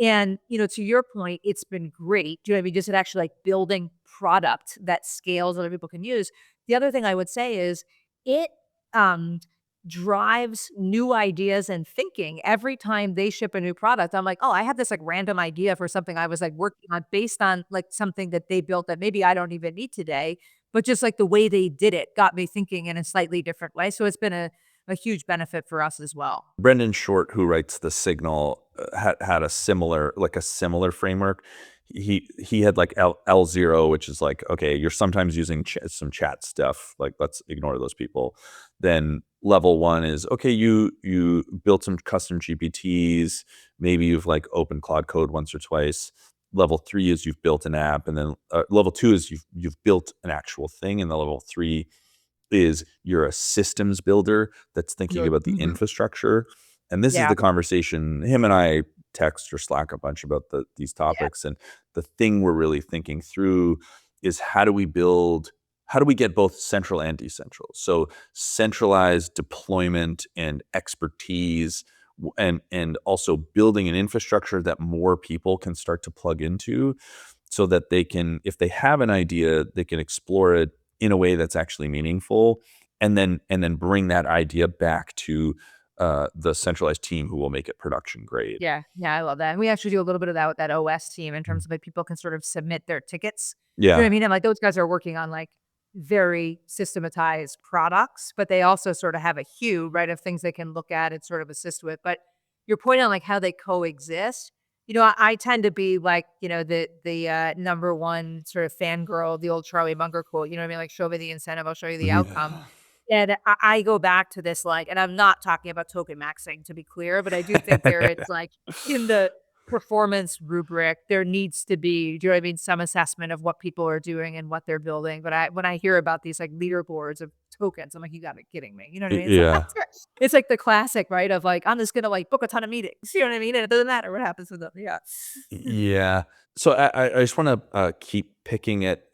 And, to your point, it's been great. Do you know what I mean? Just at actually like building product that scales other people can use. The other thing I would say is it um drives new ideas and thinking every time they ship a new product. I'm like, "Oh, I have this, like, random idea for something I was, like, working on based on, like, something that they built that maybe I don't even need today." But just, like, the way they did it got me thinking in a slightly different way. So it's been a huge benefit for us as well. Brendan Short, who writes The Signal, had a similar framework. He had like L0, which is like, okay, you're sometimes using some chat stuff. Like, let's ignore those people. Then level 1 is, okay, you built some custom GPTs. Maybe you've like opened Claude Code once or twice. Level 3 is you've built an app, and then level 2 is you've built an actual thing, and the level 3 is you're a systems builder that's thinking You're about the mhm. infrastructure. And this is Yeah, the conversation him and I text or Slack a bunch about these yeah, topics. And the thing we're really thinking through is how do we get both central and decentral? So centralized deployment and expertise and also building an infrastructure that more people can start to plug into, so that they can, if they have an idea, they can explore it in a way that's actually meaningful, and then bring that idea back to the centralized team who will make it production grade. Yeah, yeah, I love that, and we actually do a little bit of that with that OS team in terms of, like, people can sort of submit their tickets. You know what I Yeah. mean? And, like, those guys are working on, like, very systematized products, but they also sort of have a queue, right, of things they can look at and sort of assist with. But your point on, like, how they coexist, I tend to be, like, number one sort of fangirl, the old Charlie Munger quote, you know what I mean? Like, "Show me the incentive, I'll show you the outcome." Yeah. And I go back to this, like, and I'm not talking about token maxing, to be clear, but I do think where it's like in the performance rubric, there needs to be, do you know what I mean, some assessment of what people are doing and what they're building. But when I hear about these like leaderboards of tokens, I'm like, you gotta be kidding me. You know what I mean? It's like Yeah. it's like the classic, right? Of like, I'm just gonna like book a ton of meetings. You know what I mean? And it doesn't matter what happens with them. Yeah. Yeah. So I just want to keep picking at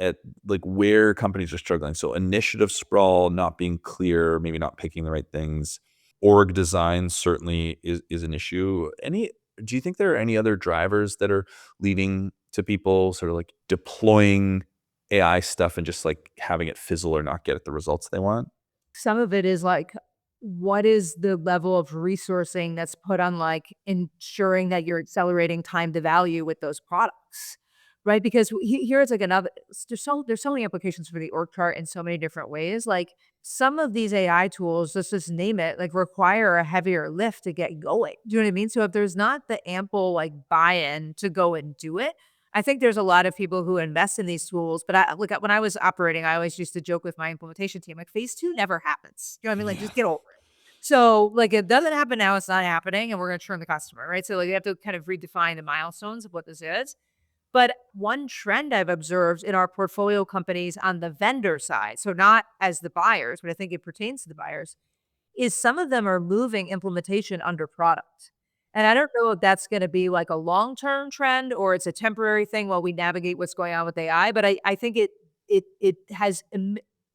like where companies are struggling. So initiative sprawl, not being clear, maybe not picking the right things. Org design certainly is an issue. Any Do you think there are any other drivers that are leading to people sort of like deploying AI stuff and just like having it fizzle or not get the results they want? Some of it is like, what is the level of resourcing that's put on like ensuring that you're accelerating time to value with those products, right? Because here's like another, there's so many applications for the org chart in so many different ways. Like some of these AI tools, just name it, like require a heavier lift to get going. Do you know what I mean? So if there's not the ample like buy-in to go and do it, I think there's a lot of people who invest in these tools, but I look at when I was operating, I always used to joke with my implementation team, like phase 2 never happens. You know what I mean? Like Yeah. just get over it. So like it doesn't happen now, it's not happening, and we're gonna churn the customer, right? So like you have to kind of redefine the milestones of what this is. But one trend I've observed in our portfolio companies on the vendor side, so not as the buyers, but I think it pertains to the buyers, is some of them are moving implementation under product. And I don't know if that's gonna be like a long-term trend or it's a temporary thing while we navigate what's going on with AI, but I think it has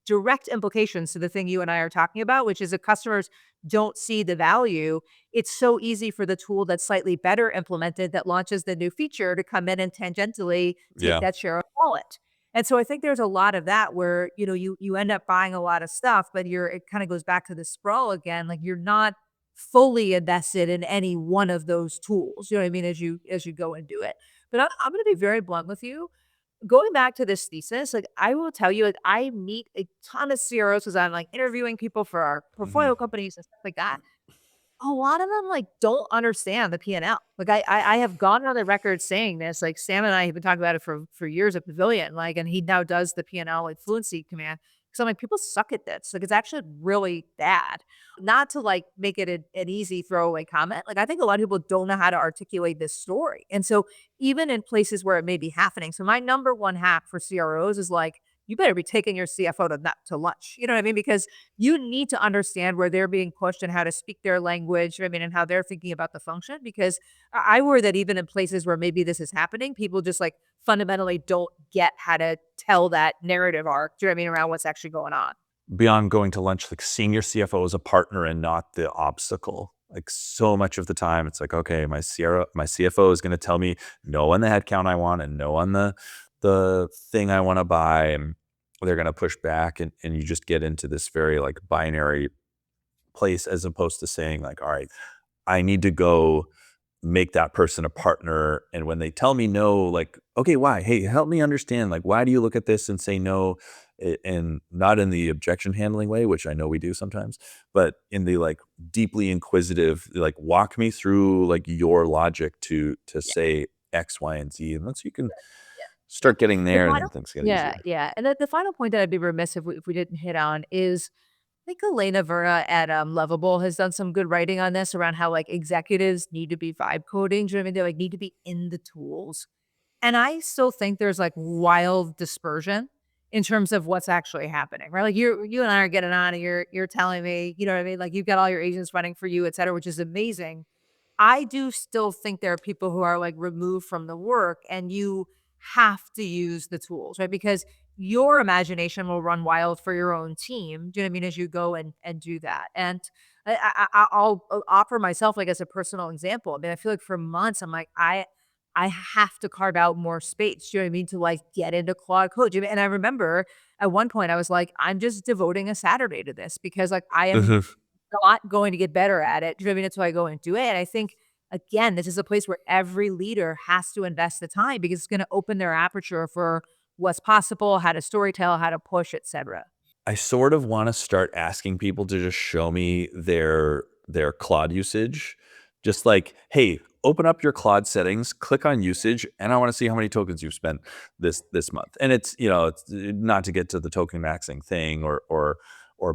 direct implications to the thing you and I are talking about, which is if customers don't see the value, it's so easy for the tool that's slightly better implemented that launches the new feature to come in and tangentially take Yeah. that share of wallet. And so I think there's a lot of that where, you end up buying a lot of stuff, but it kind of goes back to the sprawl again. Like you're not fully invested in any one of those tools. You know what I mean? As you go and do it. But I'm going to be very blunt with you. Going back to this thesis, like I will tell you, like I meet a ton of CROs because I'm like interviewing people for our Mhm. portfolio companies and stuff like that. A lot of them, like, don't understand the P&L. Like, I have gone on the record saying this, like, Sam and I have been talking about it for years at Pavilion, like, and he now does the P&L, like, fluency command. So I'm like, people suck at this. Like, it's actually really bad. Not to, like, make it an easy throwaway comment. Like, I think a lot of people don't know how to articulate this story. And so even in places where it may be happening. So my number one hack for CROs is, like, you better be taking your CFO to lunch. You know what I mean? Because you need to understand where they're being pushed and how to speak their language, I mean, and how they're thinking about the function. Because I worry that even in places where maybe this is happening, people just like fundamentally don't get how to tell that narrative arc, do you know what I mean, around what's actually going on. Beyond going to lunch, like seeing your CFO as a partner and not the obstacle. Like so much of the time, it's like, okay, my CFO is going to tell me no on the headcount I want and no on the thing I want to buy, and they're going to push back, and you just get into this very like binary place as opposed to saying like, all right, I need to go make that person a partner. And when they tell me no, like, okay, why? Hey, help me understand. Like, why do you look at this and say no? And not in the objection handling way, which I know we do sometimes, but in the like deeply inquisitive, like walk me through like your logic to Yeah. say X, Y, and Z. And once you can Yeah. start getting The there, then final things get Yeah, easier. yeah. And the final point that I'd be remiss if we didn't hit on is I think Elena Verna at Lovable has done some good writing on this around how like executives need to be vibe coding. Do you know what I mean? They like need to be in the tools. And I still think there's, like, wild dispersion in terms of what's actually happening, right? Like, you and I are getting on and you're telling me, you know what I mean? Like, you've got all your agents running for you, et cetera, which is amazing. I do still think there are people who are, like, removed from the work, and you have to use the tools, right? Because your imagination will run wild for your own team, do you know what I mean, as you go and do that. And I'll offer myself like as a personal example. I mean, I feel like for months I'm like, I have to carve out more space. You know what I mean? To like get into Claude Code. And I remember at one point I was like, I'm just devoting a Saturday to this because like I am Mhm. not going to get better at it. Do you know what I mean? That's why I go and do it. And I think again, this is a place where every leader has to invest the time because it's going to open their aperture for what's possible, how to storytell, how to push, etc. I sort of wanna start asking people to just show me their Claude usage. Just like, "Hey, open up your Claude settings, click on usage, and I wanna see how many tokens you've spent this month." And it's, it's not to get to the token maxing thing or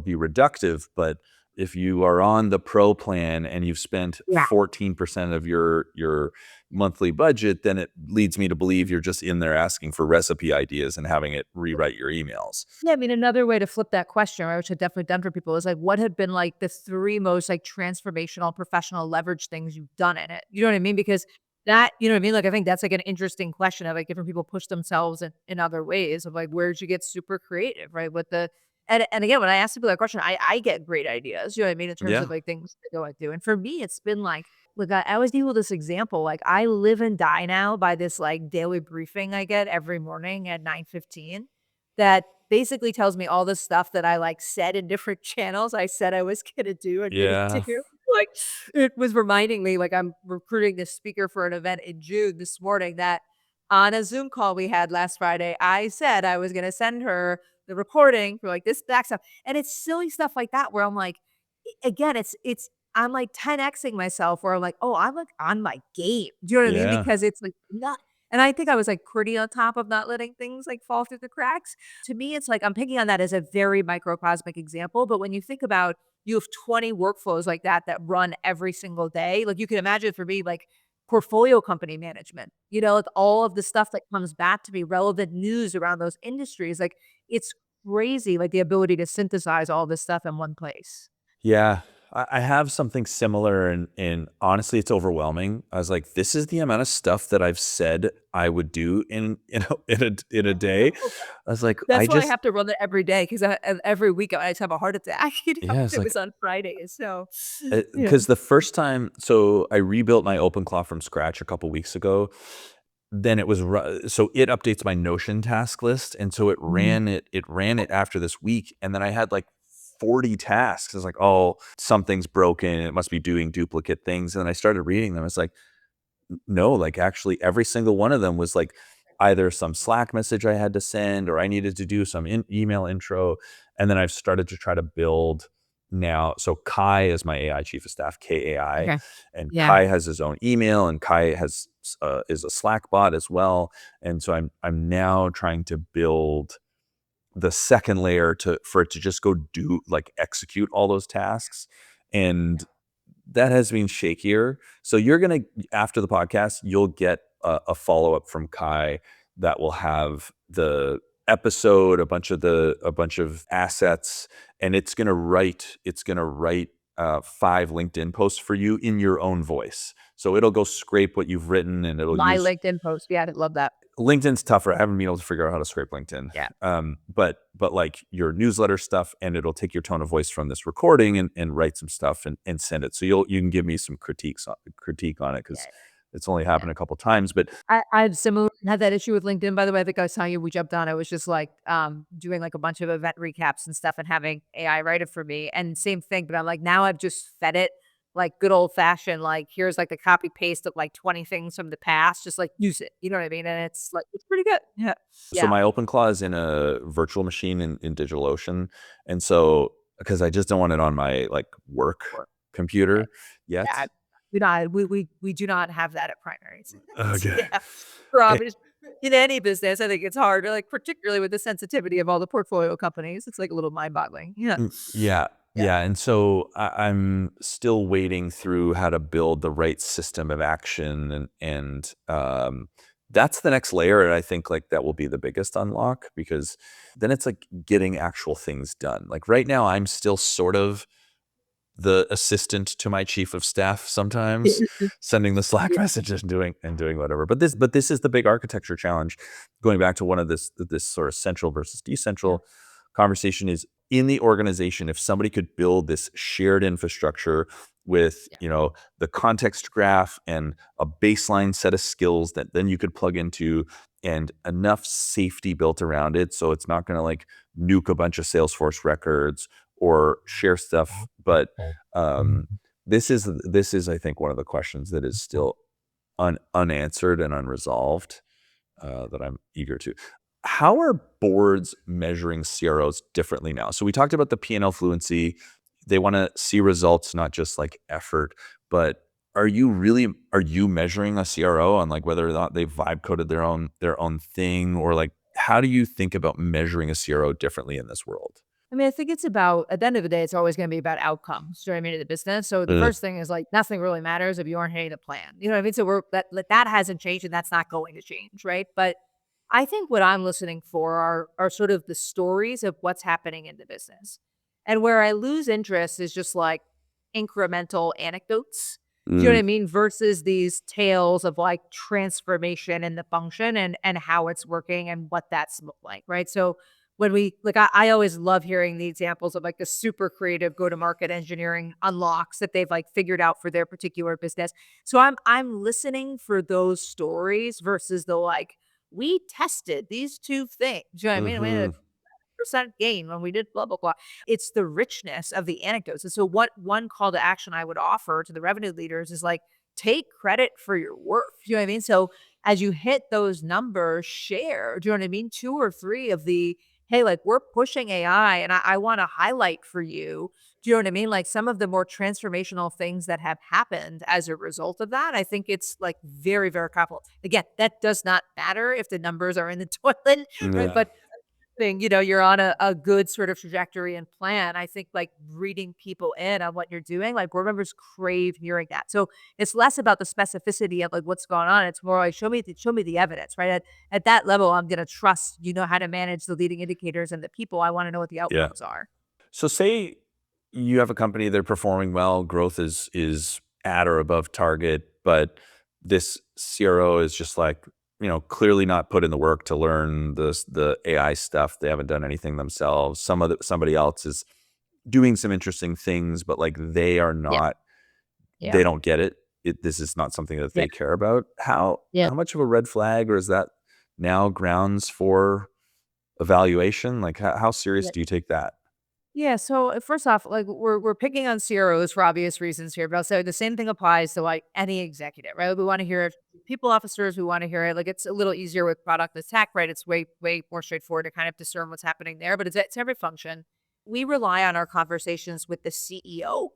be reductive, but if you are on the pro plan and you've spent Yeah. 14% of your monthly budget, then it leads me to believe you're just in there asking for recipe ideas and having it rewrite your emails. Yeah, I mean, another way to flip that question, right, which I've definitely done for people, is like, what have been like the three most like transformational professional leverage things you've done in it? You know what I mean? Because that, you know what I mean? Like, I think that's like an interesting question of like different people push themselves in other ways of like, where'd you get super creative, right? With the, and again, when I ask people that question, I get great ideas, you know what I mean? In terms of Yeah. like things to go and do. And for me, it's been like, look, I always deal with this example. Like, I live and die now by this like daily briefing I get every morning at 9:15 that basically tells me all the stuff that I, like, said in different channels I said I was gonna do and didn't Yeah. do. Like, it was reminding me, like, I'm recruiting this speaker for an event in June this morning that on a Zoom call we had last Friday, I said I was gonna send her the recording for, like, this back stuff, and it's silly stuff like that where I'm like, again, it's I'm, like, 10Xing myself where I'm like, "Oh, I'm, like, on my game." Do you know what I mean? Yeah. Because it's, like, not and I think I was, like, pretty on top of not letting things, like, fall through the cracks. To me, it's like I'm picking on that as a very microcosmic example, but when you think about you have 20 workflows like that that run every single day, like, you can imagine for me, like, portfolio company management, like, all of the stuff that comes back to me, relevant news around those industries, like, it's crazy, like, the ability to synthesize all this stuff in one place. Yeah. I have something similar and honestly, it's overwhelming. I was like, "This is the amount of stuff that I've said I would do in a day." I was like, I That's why I just have to run it every day 'cause every week I just have a heart attack, yeah, it's it like was on Fridays, so, yeah. because the first time so I rebuilt my OpenClaw from scratch a couple weeks ago. Then it was so it updates my Notion task list, and so Mhm. it ran it after this week, and then I had, like, 40 tasks. It's like, "Oh, something's broken, it must be doing duplicate things," and then I started reading them, it's like, no, like, actually, every single one of them was, like, either some Slack message I had to send or I needed to do some email intro, and then I've started to try to build now so Kai is my AI chief of staff, KAI, Okay. and Yeah. Kai has his own email, and Kai is a Slack bot as well, and so I'm now trying to build the second layer to for it to just go do like, execute all those tasks, and that has been shakier. So you're gonna after the podcast, you'll get a follow-up from Kai that will have the episode, a bunch of assets, and it's gonna write 5 LinkedIn posts for you in your own voice. So it'll go scrape what you've written and it'll My use LinkedIn post, yeah, I love that. LinkedIn's tougher. I haven't been able to figure out how to scrape LinkedIn. Yeah. But like your newsletter stuff, and it'll take your tone of voice from this recording and write some stuff and send it. So you can give me some critique on it Yeah, because it's only happened a couple times. But I've similar had that issue with LinkedIn, by the way. I think I was telling you we jumped on. I was just like doing like a bunch of event recaps and stuff and having AI write it for me. And same thing, but I'm like, now I've just fed it like good old fashioned, like here's like the copy paste of like 20 things from the past, just like use it. You know what I mean? And it's like it's pretty good. Yeah. so Yeah. my OpenClaw is in a virtual machine in DigitalOcean, and so because I just don't want it on my like work Or okay. computer yet. Yeah. We do not have that at primaries. Okay. Yeah. For obvious in any business, I think it's hard, like, particularly with the sensitivity of all the portfolio companies. It's, like, a little mind-boggling. Yeah. Yeah, Yeah. yeah, and so I'm still wading through how to build the right system of action and that's the next layer, and I think, like, that will be the biggest unlock because then it's, like, getting actual things done. Like, right now, I'm still sort of the assistant to my chief of staff sometimes, sending the Slack Yeah. messages and doing whatever. But this is the big architecture challenge, going back to one of this sort of central versus decentral conversation is in the organization, if somebody could build this shared infrastructure with, the context graph and a baseline set of skills that then you could plug into and enough safety built around it. So it's not going to like nuke a bunch of Salesforce records or share stuff. But this is, I think, one of the questions that is still unanswered and unresolved that I'm eager to. How are boards measuring CROs differently now? So we talked about the P&L fluency. They want to see results, not just like effort. But are you measuring a CRO on like whether or not they vibe coded their own thing, or like how do you think about measuring a CRO differently in this world? I mean, I think it's about, at the end of the day, it's always going to be about outcomes. Do you know what I mean? In the business. So the Mm, first thing is like, nothing really matters if you aren't hitting the plan. You know what I mean? So that hasn't changed, and that's not going to change. Right. But I think what I'm listening for are sort of the stories of what's happening in the business. And where I lose interest is just like incremental anecdotes. Do you know what mm, I mean? Versus these tales of like transformation in the function and how it's working and what that's looked like. Right. So when we like, I always love hearing the examples of like the super creative go-to-market engineering unlocks that they've like figured out for their particular business. So I'm listening for those stories versus the like, we tested these two things. Do you know what I mean? We had a mhm, percent gain when we did blah blah blah. It's the richness of the anecdotes. And so what one call to action I would offer to the revenue leaders is like, take credit for your work. Do you know what I mean? So as you hit those numbers, share, do you know what I mean? 2 or 3 of the, hey, like we're pushing AI and I want to highlight for you. Do you know what I mean? Like some of the more transformational things that have happened as a result of that. I think it's like very, very powerful. Again, that does not matter if the numbers are in the toilet, right? yeah. But you're on a good sort of trajectory and plan. I think like reading people in on what you're doing, like board members crave hearing that. So it's less about the specificity of like what's going on. It's more like show me the evidence, right? At that level, I'm gonna trust you know how to manage the leading indicators and the people. I want to know what the Yeah. outcomes are. So say you have a company, they're performing well, growth is at or above target, but this CRO is just like, clearly not put in the work to learn the AI stuff. They haven't done anything themselves. Somebody else is doing some interesting things, but like Yeah. they Yeah. don't get it. This is not something that Yeah. they care about. Yeah. How much of a red flag, or is that now grounds for evaluation? Like how serious Yeah. do you take that? Yeah, so first off, like we're picking on CROs for obvious reasons here, but I'll say the same thing applies to like any executive, right? We want to hear it from people officers, we want to hear it. Like it's a little easier with product and tech, right? It's way more straightforward to kind of discern what's happening there, but it's every function. We rely on our conversations with the CEO,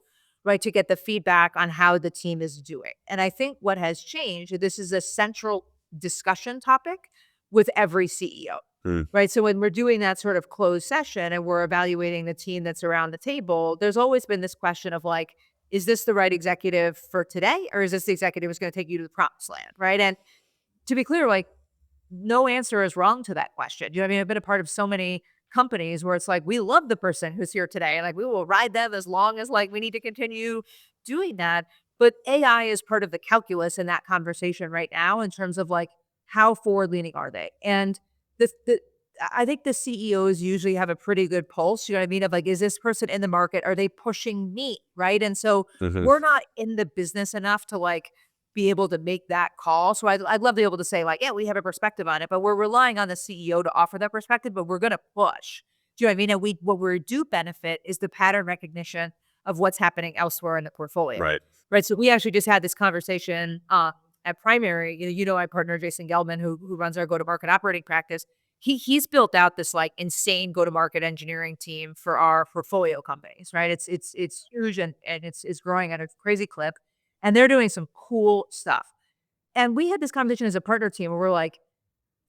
right, to get the feedback on how the team is doing. And I think what has changed, this is a central discussion topic with every CEO. Mm, Right. So when we're doing that sort of closed session and we're evaluating the team that's around the table, there's always been this question of like, is this the right executive for today? Or is this the executive who's going to take you to the promised land? Right. And to be clear, like no answer is wrong to that question. You know what I mean? I've been a part of so many companies where it's like, we love the person who's here today. And like, we will ride them as long as like we need to continue doing that. But AI is part of the calculus in that conversation right now in terms of like, how forward leaning are they? And the I think the CEOs usually have a pretty good pulse. You know what I mean? Of like, is this person in the market? Are they pushing me? Right. And so mhm. we're not in the business enough to like be able to make that call. So I'd love to be able to say like, yeah, we have a perspective on it, but we're relying on the CEO to offer that perspective, but we're going to push. Do you know what I mean? And what we do benefit is the pattern recognition of what's happening elsewhere in the portfolio. Right. Right. So we actually just had this conversation at Primary. My partner, Jason Gelman, who runs our go-to-market operating practice. He's built out this like insane go-to-market engineering team for our portfolio companies, right? It's huge and it's growing at a crazy clip. And they're doing some cool stuff. And we had this conversation as a partner team where we're like,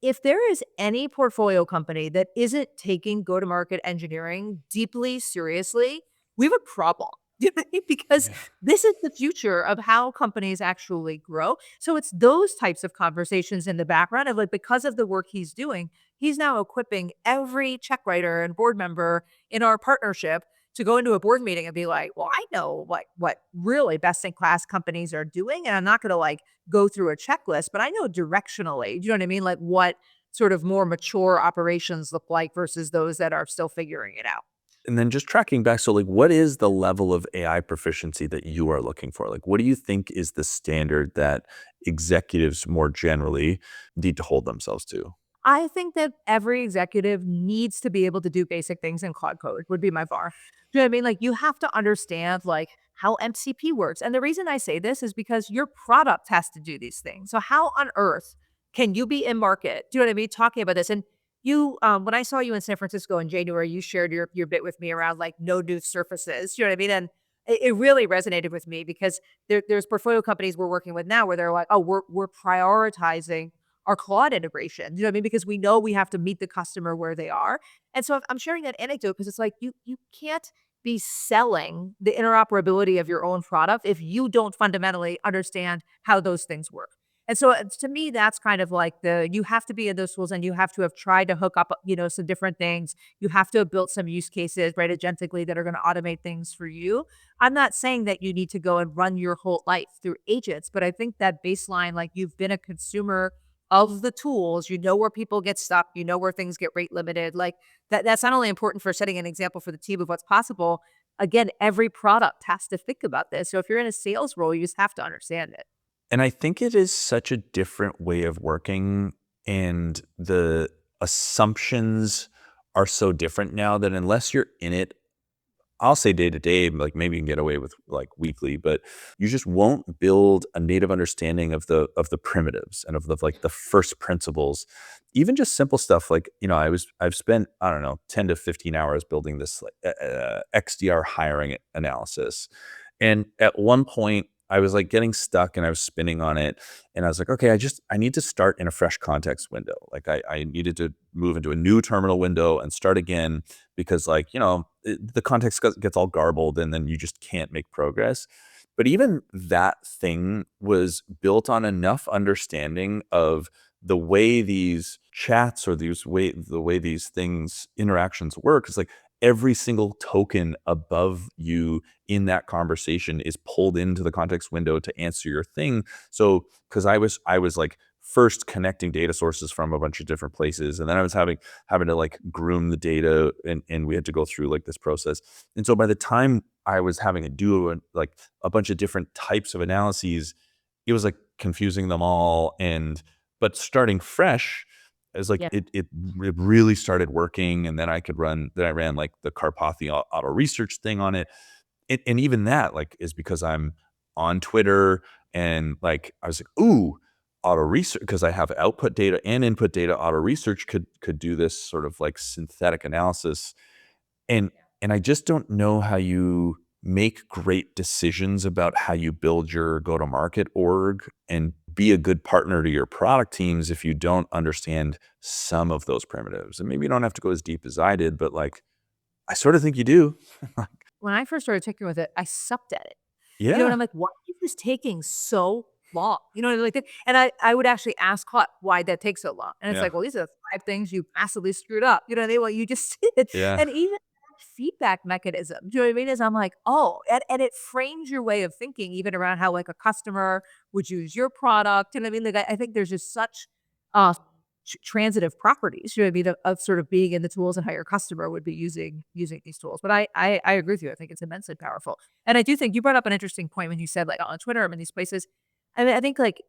if there is any portfolio company that isn't taking go-to-market engineering deeply seriously, we have a problem. You know what I mean? Because Yeah. this is the future of how companies actually grow. So it's those types of conversations in the background of like, because of the work he's doing, he's now equipping every check writer and board member in our partnership to go into a board meeting and be like, well, I know what really best in class companies are doing. And I'm not going to like go through a checklist, but I know directionally, do you know what I mean? Like what sort of more mature operations look like versus those that are still figuring it out. And then just tracking back, so like, what is the level of AI proficiency that you are looking for? Like, what do you think is the standard that executives more generally need to hold themselves to? I think that every executive needs to be able to do basic things in Claude Code would be my bar. Do you know what I mean? Like you have to understand like how MCP works. And the reason I say this is because your product has to do these things. So how on earth can you be in market? Do you know what I mean? Talking about this. And you when I saw you in San Francisco in January, you shared your bit with me around like no new surfaces. Do you know what I mean? And it really resonated with me because there's portfolio companies we're working with now where they're like, oh, we're prioritizing our Claude integration. You know what I mean? Because we know we have to meet the customer where they are. And so I'm sharing that anecdote because it's like you can't be selling the interoperability of your own product if you don't fundamentally understand how those things work. And so to me, that's kind of like you have to be in those tools and you have to have tried to hook up, some different things. You have to have built some use cases, right, agentically that are going to automate things for you. I'm not saying that you need to go and run your whole life through agents, but I think that baseline, like you've been a consumer of the tools, you know where people get stuck, you know where things get rate limited. Like that's not only important for setting an example for the team of what's possible. Again, every product has to think about this. So if you're in a sales role, you just have to understand it. And I think it is such a different way of working, and the assumptions are so different now that unless you're in it, I'll say day to day, like maybe you can get away with like weekly, but you just won't build a native understanding of the primitives and of the like the first principles. Even just simple stuff like, I've spent, I don't know, 10 to 15 hours building this like XDR hiring analysis. And at one point I was like getting stuck and I was spinning on it. And I was like, okay, I need to start in a fresh context window. Like I needed to move into a new terminal window and start again because like, the context gets all garbled and then you just can't make progress. But even that thing was built on enough understanding of the way these chats or the way these things interactions work is like every single token above you in that conversation is pulled into the context window to answer your thing. So because I was like first connecting data sources from a bunch of different places, and then I was having to like groom the data, and we had to go through like this process. And so by the time I was having to do like a bunch of different types of analyses, it was like confusing them all. And but starting fresh is like Yeah. it really started working. And then I ran like the Carpathy auto research thing on it. And even that like is because I'm on Twitter, and like I was like, ooh, auto research, because I have output data and input data. Auto research could do this sort of like synthetic analysis. And and I just don't know how you make great decisions about how you build your go-to-market org and be a good partner to your product teams if you don't understand some of those primitives. And maybe you don't have to go as deep as I did, but like I sort of think you do. When I first started tinkering with it, I sucked at it. And Yeah. I'm like, "Why is this taking so long?" You know what I mean? Like, and I would actually ask Hot why that takes so long. And it's Yeah. like, "Well, these are 5 things you massively screwed up." You know what I mean? Well, you just did. Yeah. And even that feedback mechanism, do you know what I mean? Is I'm like, "Oh," and it frames your way of thinking even around how, like, a customer would use your product. You know what I mean? Like, I think there's just such, uh, transitive properties, you know what I mean, of sort of being in the tools and how your customer would be using these tools. But I agree with you. I think it's immensely powerful. And I do think you brought up an interesting point when you said, like, on Twitter, I'm in these places. I mean, I think, like,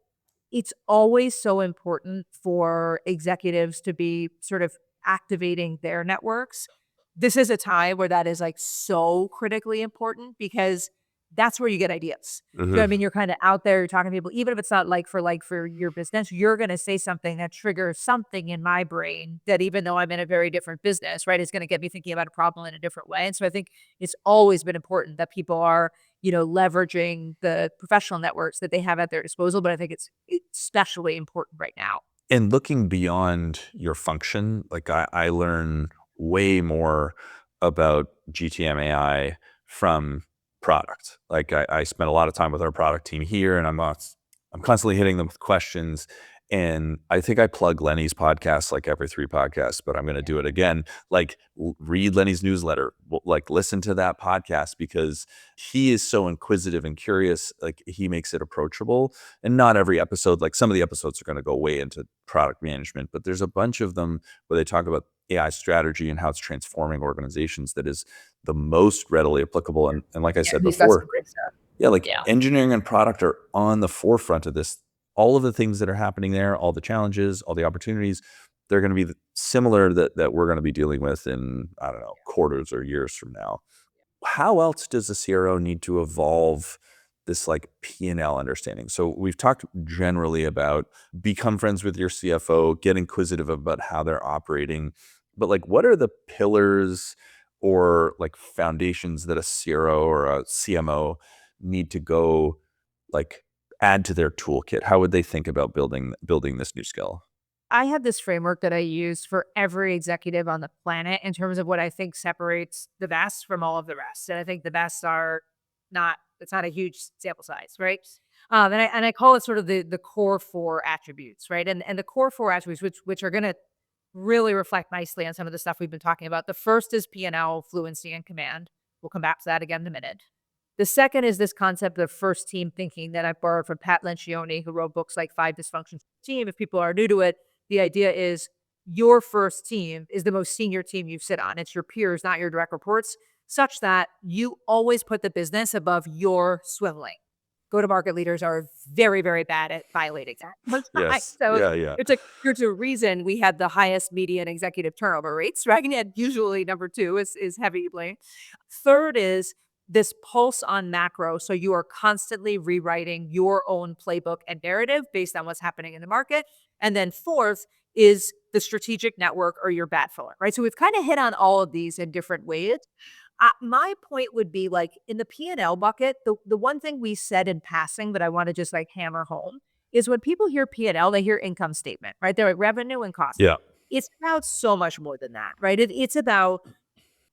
it's always so important for executives to be sort of activating their networks. This is a time where that is, like, so critically important because that's where you get ideas. Do you know what I Mhm. mean? You're kinda out there, you're talking to people, even if it's not like for your business, you're gonna say something that triggers something in my brain that even though I'm in a very different business, right, is gonna get me thinking about a problem in a different way. And so I think it's always been important that people are, leveraging the professional networks that they have at their disposal, but I think it's especially important right now. And looking beyond your function, like I learn way more about GTM AI from product. Like I spend a lot of time with our product team here, and I'm constantly hitting them with questions. And I think I plug Lenny's podcast like every 3 podcasts, but I'm going to do it again. Like read Lenny's newsletter, like listen to that podcast because he is so inquisitive and curious. Like he makes it approachable, and not every episode, like some of the episodes are going to go way into product management, but there's a bunch of them where they talk about AI strategy and how it's transforming organizations that is the most readily applicable. And like I Yeah, said he's got some before, great stuff. yeah, like Yeah. engineering and product are on the forefront of this. All of the things that are happening there, all the challenges, all the opportunities, they're going to be similar that we're going to be dealing with in, I don't know, quarters or years from now. How else does a CRO need to evolve this like P&L understanding? So we've talked generally about become friends with your CFO, get inquisitive about how they're operating, but like what are the pillars or like foundations that a CRO or a CMO need to go like add to their toolkit? How would they think about building this new skill? I have this framework that I use for every executive on the planet in terms of what I think separates the best from all of the rest. And I think the best are it's not a huge sample size, right? And I call it sort of the core 4 attributes, right? And the core 4 attributes, which are gonna really reflect nicely on some of the stuff we've been talking about. The first is P&L fluency and command. We'll come back to that again in a minute. The second is this concept of first team thinking that I borrowed from Pat Lencioni, who wrote books like Five Dysfunctions of the Team. If people are new to it, the idea is your first team is the most senior team you sit on. It's your peers, not your direct reports, such that you always put the business above your swim lane. Go-to-market leaders are very, very bad at violating that. Yes. So Yeah, yeah. there's a reason we had the highest median executive turnover rates, right? And usually number 2 is heavy blame. Third is this pulse on macro. So you are constantly rewriting your own playbook and narrative based on what's happening in the market. And then fourth is the strategic network or your bat filler, right? So we've kind of hit on all of these in different ways. My point would be like in the P&L bucket, the one thing we said in passing that I want to just like hammer home is when people hear P&L, they hear income statement, right? They're like revenue and cost. Yeah. It's about so much more than that, right? It's about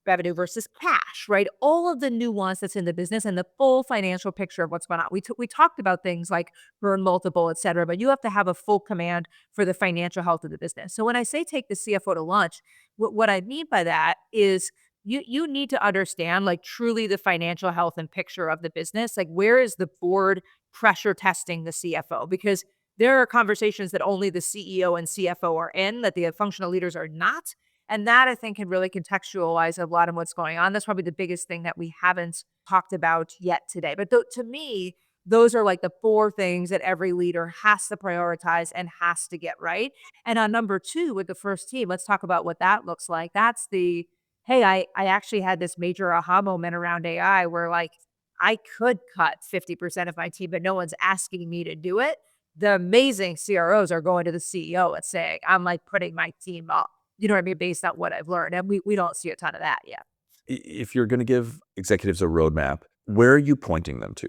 revenue versus cash, right? All of the nuance that's in the business and the full financial picture of what's going on. We talked about things like burn multiple, et cetera, but you have to have a full command for the financial health of the business. So when I say take the CFO to lunch, what I mean by that is you need to understand like truly the financial health and picture of the business. Like where is the board pressure testing the CFO? Because there are conversations that only the CEO and CFO are in that the functional leaders are not. And that I think can really contextualize a lot of what's going on. That's probably the biggest thing that we haven't talked about yet today. But to me, those are like the 4 things that every leader has to prioritize and has to get right. And on number 2 with the first team, let's talk about what that looks like. That's the, hey, I actually had this major aha moment around AI where like I could cut 50% of my team, but no one's asking me to do it. The amazing CROs are going to the CEO and saying, I'm like putting my team up. You know what I mean? Based on what I've learned. And we don't see a ton of that yet. If you're going to give executives a roadmap, where are you pointing them to?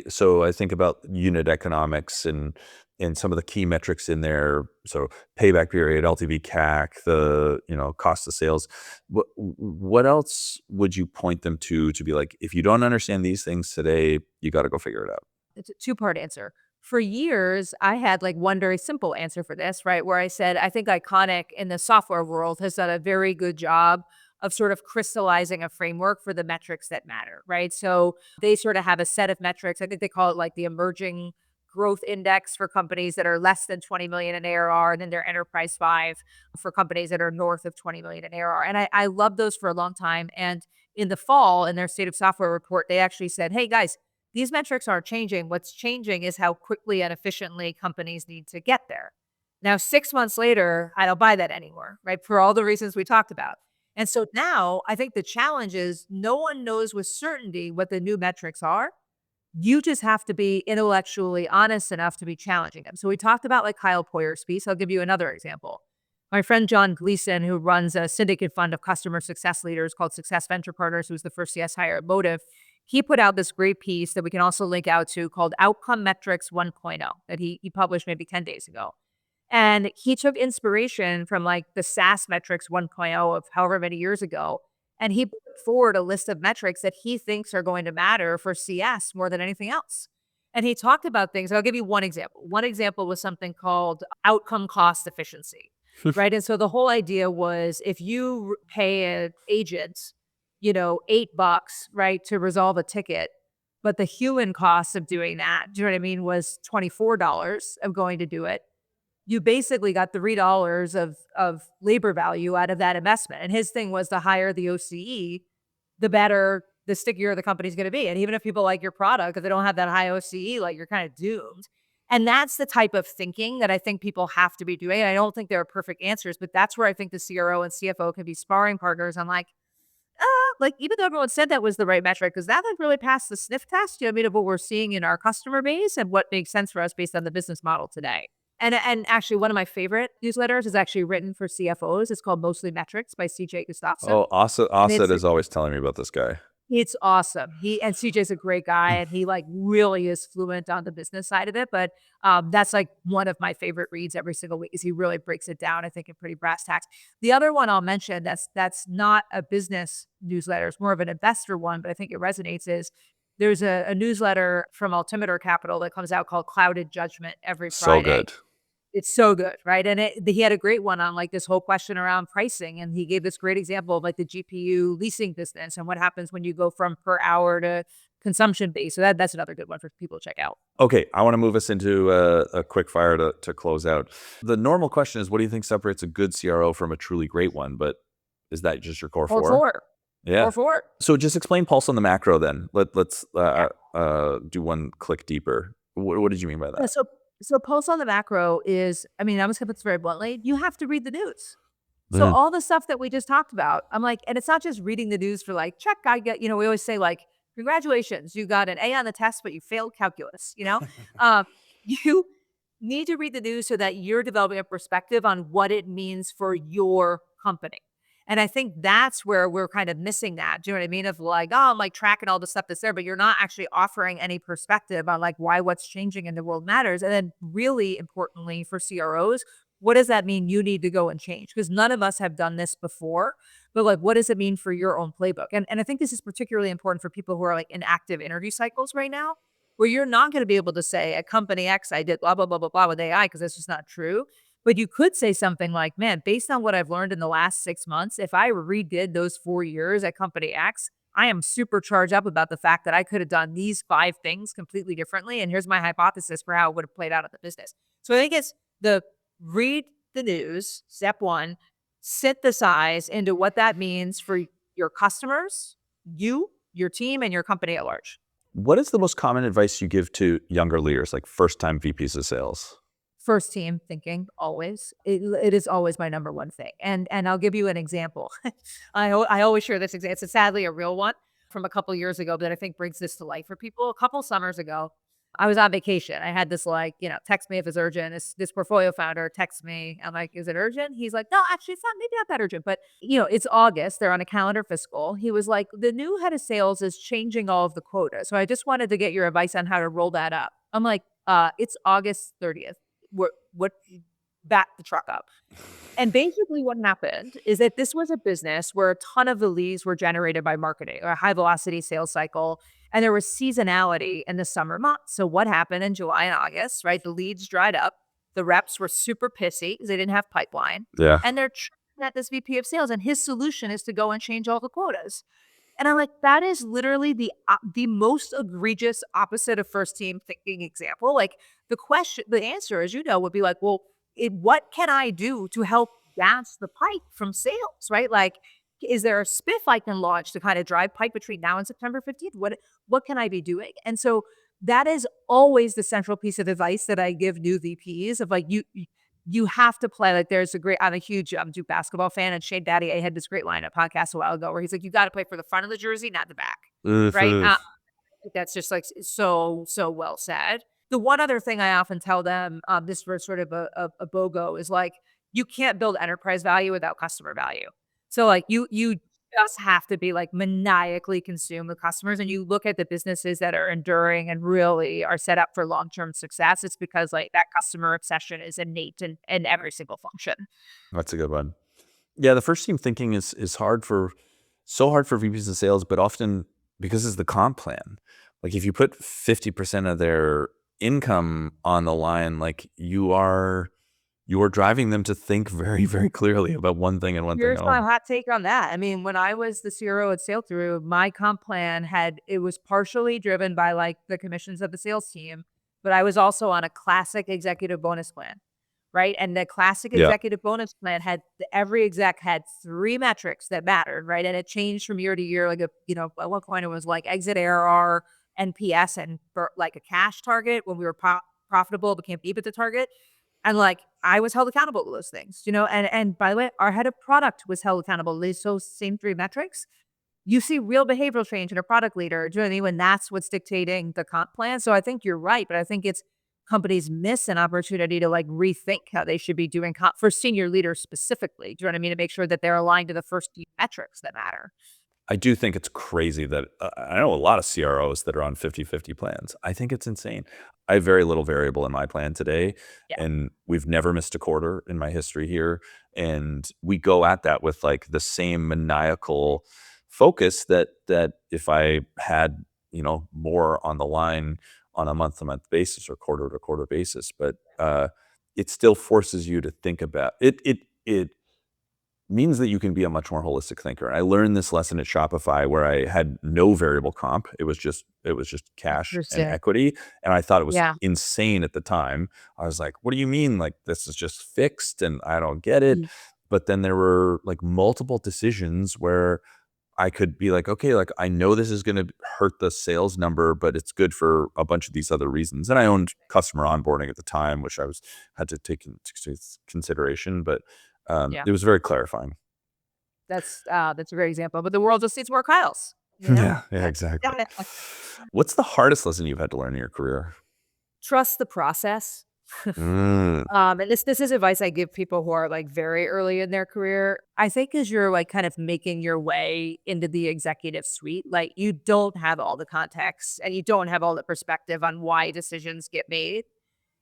So I think about unit economics and some of the key metrics in there. So payback period, LTV CAC, the cost of sales. What else would you point them to be like, if you don't understand these things today, you got to go figure it out? It's a 2-part answer. For years, I had like one very simple answer for this, right? Where I said, I think Iconic in the software world has done a very good job of sort of crystallizing a framework for the metrics that matter, right? So they sort of have a set of metrics. I think they call it like the emerging growth index for companies that are less than 20 million in ARR, and then their enterprise 5 for companies that are north of 20 million in ARR. And I love those for a long time. And in the fall, in their state of software report, they actually said, hey guys, these metrics aren't changing. What's changing is how quickly and efficiently companies need to get there. Now, 6 months later, I don't buy that anymore, right? For all the reasons we talked about. And so now I think the challenge is no one knows with certainty what the new metrics are. You just have to be intellectually honest enough to be challenging them. So we talked about like Kyle Poyer's piece. I'll give you another example. My friend John Gleason, who runs a syndicate fund of customer success leaders called Success Venture Partners, who's the first CS hire at Motive, he put out this great piece that we can also link out to called Outcome Metrics 1.0 that he published maybe 10 days ago. And he took inspiration from like the SaaS metrics 1.0 of however many years ago. And he put forward a list of metrics that he thinks are going to matter for CS more than anything else. And he talked about things. I'll give you one example. One example was something called outcome cost efficiency, right? And so the whole idea was if you pay an agent, $8, right, to resolve a ticket, but the human cost of doing that, do you know what I mean, was $24 of going to do it. You basically got $3 of labor value out of that investment. And his thing was the higher the OCE, the better, the stickier the company's going to be. And even if people like your product, if they don't have that high OCE, like you're kind of doomed. And that's the type of thinking that I think people have to be doing. And I don't think there are perfect answers, but that's where I think the CRO and CFO can be sparring partners. I'm like, even though everyone said that was the right metric, because that like really passed the sniff test, you know what I mean, of what we're seeing in our customer base and what makes sense for us based on the business model today. And actually, one of my favorite newsletters is actually written for CFOs. It's called Mostly Metrics by CJ Gustafson. Oh, Asa And is always telling me about this guy. it's awesome. CJ's a great guy, and he like really is fluent on the business side of it. But that's like one of my favorite reads every single week, is he really breaks it down, I think, in pretty brass tacks. The other one I'll mention that's not a business newsletter, it's more of an investor one, but I think it resonates, is there's a newsletter from Altimeter Capital that comes out called Clouded Judgment every So Friday. good. It's so good, right? And he had a great one on like this whole question around pricing. And he gave this great example of like the GPU leasing business and what happens when you go from per hour to consumption based. So that's another good one for people to check out. Okay, I want to move us into a quick fire to close out. The normal question is, what do you think separates a good CRO from a truly great one? But is that just your core four? Yeah. Core four. So just explain pulse on the macro then. Let's do one click deeper. What did you mean by that? Yeah, so pulse on the macro is, I mean, I'm just gonna put this very bluntly, you have to read the news. So all the stuff that we just talked about, I'm like, and it's not just reading the news for like, check, I get, we always say like, congratulations, you got an A on the test, but you failed calculus, you need to read the news so that you're developing a perspective on what it means for your company. And I think that's where we're kind of missing that. Do you know what I mean? Of like, oh, I'm like tracking all the stuff that's there, but you're not actually offering any perspective on like why what's changing in the world matters. And then really importantly for CROs, what does that mean you need to go and change? Because none of us have done this before, but like, what does it mean for your own playbook? And I think this is particularly important for people who are like in active interview cycles right now, where you're not going to be able to say at company X, I did blah, blah, blah, blah, blah with AI, because that's just not true. But you could say something like, man, based on what I've learned in the last 6 months, if I redid those 4 years at company X, I am super charged up about the fact that I could have done these 5 things completely differently. And here's my hypothesis for how it would have played out in the business. So I think it's the read the news, step one, synthesize into what that means for your customers, you, your team, and your company at large. What is the most common advice you give to younger leaders, like first-time VPs of sales? First team thinking, always. It is always my number one thing. And I'll give you an example. I always share this example. It's sadly a real one from a couple years ago, but I think brings this to life for people. A couple summers ago, I was on vacation. I had this like, text me if it's urgent. This portfolio founder texts me. I'm like, is it urgent? He's like, no, actually it's not, maybe not that urgent, but it's August. They're on a calendar fiscal. He was like, the new head of sales is changing all of the quota. So I just wanted to get your advice on how to roll that up. I'm like, it's August 30th. What back the truck up. And basically what happened is that this was a business where a ton of the leads were generated by marketing, or a high velocity sales cycle. And there was seasonality in the summer months. So what happened in July and August, right? The leads dried up. The reps were super pissy because they didn't have pipeline. Yeah. And they're at this VP of sales. And his solution is to go and change all the quotas. And I'm like, that is literally the most egregious opposite of first team thinking example. Like the answer, as you know, would be like, well, what can I do to help gas the pipe from sales, right? Like, is there a spiff I can launch to kind of drive pipe between now and September 15th? What can I be doing? And so that is always the central piece of advice that I give new VPs of like, you have to play. Like I'm a huge Duke basketball fan, and Shane Battier had this great line at podcast a while ago where he's like, you got to play for the front of the jersey, not the back. Right. That's just like so well said. The one other thing I often tell them, this for sort of a BOGO, is like, you can't build enterprise value without customer value. So like you just have to be like maniacally consumed with customers, and you look at the businesses that are enduring and really are set up for long-term success. It's because like that customer obsession is innate in every single function. That's a good one. Yeah, the first team thinking is hard for VPs of sales, but often because it's the comp plan. like if you put 50% of their income on the line, like you are driving them to think very, very clearly about one thing and one thing Here's my only. hot take on that. I mean, when I was the CRO at Sailthrough, my comp plan it was partially driven by like the commissions of the sales team, but I was also on a classic executive bonus plan, right? And the classic Yeah. executive bonus plan every exec had 3 metrics that mattered, right? And it changed from year to year. Like at one point it was like exit ARR, NPS, and for like a cash target. When we were profitable, it became EBITDA target. And like I was held accountable to those things, and by the way, our head of product was held accountable to these same 3 metrics. You see real behavioral change in a product leader, do you know what I mean? When that's what's dictating the comp plan. So I think you're right, but I think it's companies miss an opportunity to like rethink how they should be doing comp for senior leaders specifically. Do you know what I mean? To make sure that they're aligned to the first few metrics that matter. I do think it's crazy that I know a lot of CROs that are on 50/50 plans. I think it's insane. I have very little variable in my plan today, Yeah. and we've never missed a quarter in my history here. And we go at that with like the same maniacal focus that if I had, more on the line on a month-to-month basis or quarter-to-quarter basis, but it still forces you to think about it. It means that you can be a much more holistic thinker. I learned this lesson at Shopify where I had no variable comp. It was just cash and Interesting. equity, and I thought it was Yeah. insane at the time. I was like, "What do you mean? Like this is just fixed and I don't get it." Mm. But then there were like multiple decisions where I could be like, "Okay, like I know this is going to hurt the sales number, but it's good for a bunch of these other reasons." And I owned customer onboarding at the time, which had to take into consideration, but Yeah. it was very clarifying. That's a great example. But the world just needs more Kyles, you know? Yeah, yeah, exactly. Definitely. What's the hardest lesson you've had to learn in your career? Trust the process. Mm, And this is advice I give people who are like very early in their career. I think as you're like kind of making your way into the executive suite, like you don't have all the context and you don't have all the perspective on why decisions get made.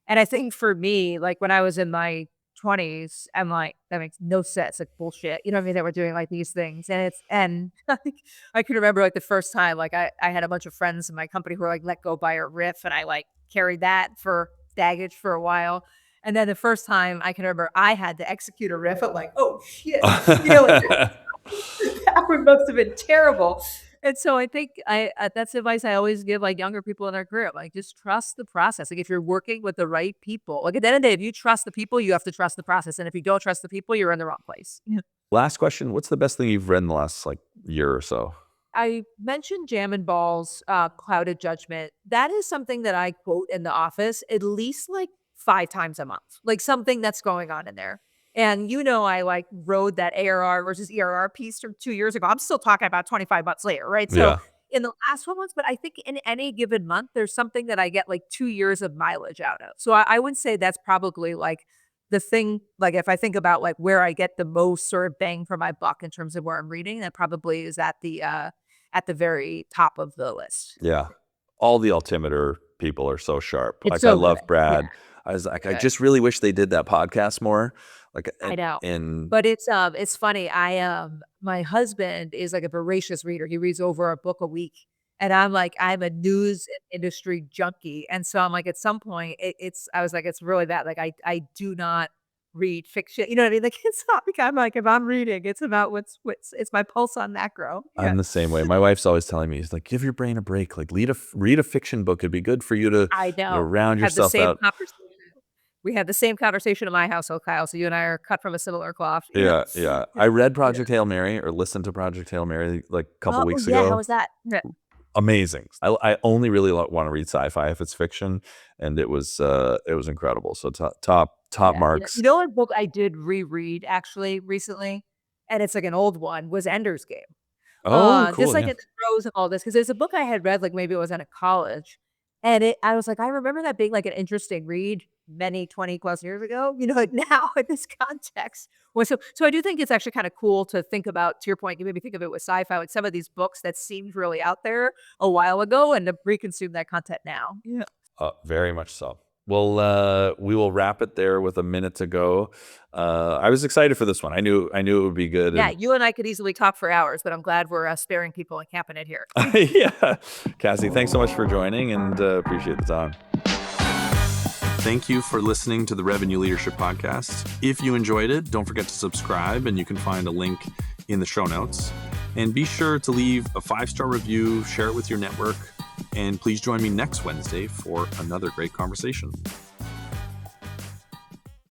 And I think for me, like when I was in my 20s, I'm like, that makes no sense. Like bullshit. You know what I mean? That we're doing like these things. And like, I can remember like the first time, like I had a bunch of friends in my company who were like let go by a riff and I like carried that for baggage for a while. And then the first time I can remember I had to execute a riff. I'm like, oh shit. Like that one must have been terrible. And so I think that's advice I always give like younger people in their career. Like just trust the process. Like if you're working with the right people, like at the end of the day, if you trust the people, you have to trust the process. And if you don't trust the people, you're in the wrong place. Yeah. Last question. What's the best thing you've read in the last like year or so? I mentioned Jam and Ball's Clouded Judgment. That is something that I quote in the office at least like 5 times a month, like something that's going on in there. And I like rode that ARR versus ERR piece from 2 years ago. I'm still talking about 25 months later, right? So Yeah. in the last 12 months, but I think in any given month, there's something that I get like 2 years of mileage out of. So I would say that's probably like the thing, like if I think about like where I get the most sort of bang for my buck in terms of where I'm reading, that probably is at the very top of the list. Yeah. All the altimeter people are so sharp. It's Like I so good. love Yeah, Brad. I was like, I good. just really wish they did that podcast more. Like I know. and But it's funny. My husband is like a voracious reader. He reads over a book a week. And I'm a news industry junkie. And so I'm like, at some point, I was like, it's really that. Like, I do not read fiction. You know what I mean? Like, it's not like I'm like, if I'm reading, it's about it's my pulse on macro. Yeah. I'm the same way. My wife's always telling me, "She's like, give your brain a break. Like, read a fiction book. It'd be good for you to, I know. round Had the yourself same out." conversation. We had the same conversation in my household, Kyle. So you and I are cut from a similar cloth. Yeah. Yeah, yeah. I read Yeah. Project Hail Mary or listened to Project Hail Mary like a couple Oh, weeks yeah. How ago. was that? Yeah. Amazing. I only really want to read sci-fi if it's fiction, and it was incredible. So top Yeah. marks. What book I did reread actually recently, and it's like an old one, was Ender's Game. Oh, Just cool. like Yeah. in the throes of all this, because there's a book I had read, like maybe it was in a college, and I was like, I remember that being like an interesting read many 20 plus years ago. Like now in this context. Well, so I do think it's actually kind of cool to think about. To your point, you maybe think of it with sci-fi, like some of these books that seemed really out there a while ago, and to reconsume that content now. Yeah. Very much so. we will wrap it there with a minute to go. I was excited for this one. I knew it would be good. Yeah, you and I could easily talk for hours, but I'm glad we're sparing people and camping it here. Yeah. Cassie, thanks so much for joining, and appreciate the time. Thank you for listening to the Revenue Leadership Podcast. If you enjoyed it, don't forget to subscribe, and you can find a link in the show notes. And be sure to leave a 5-star review, share it with your network, and please join me next Wednesday for another great conversation.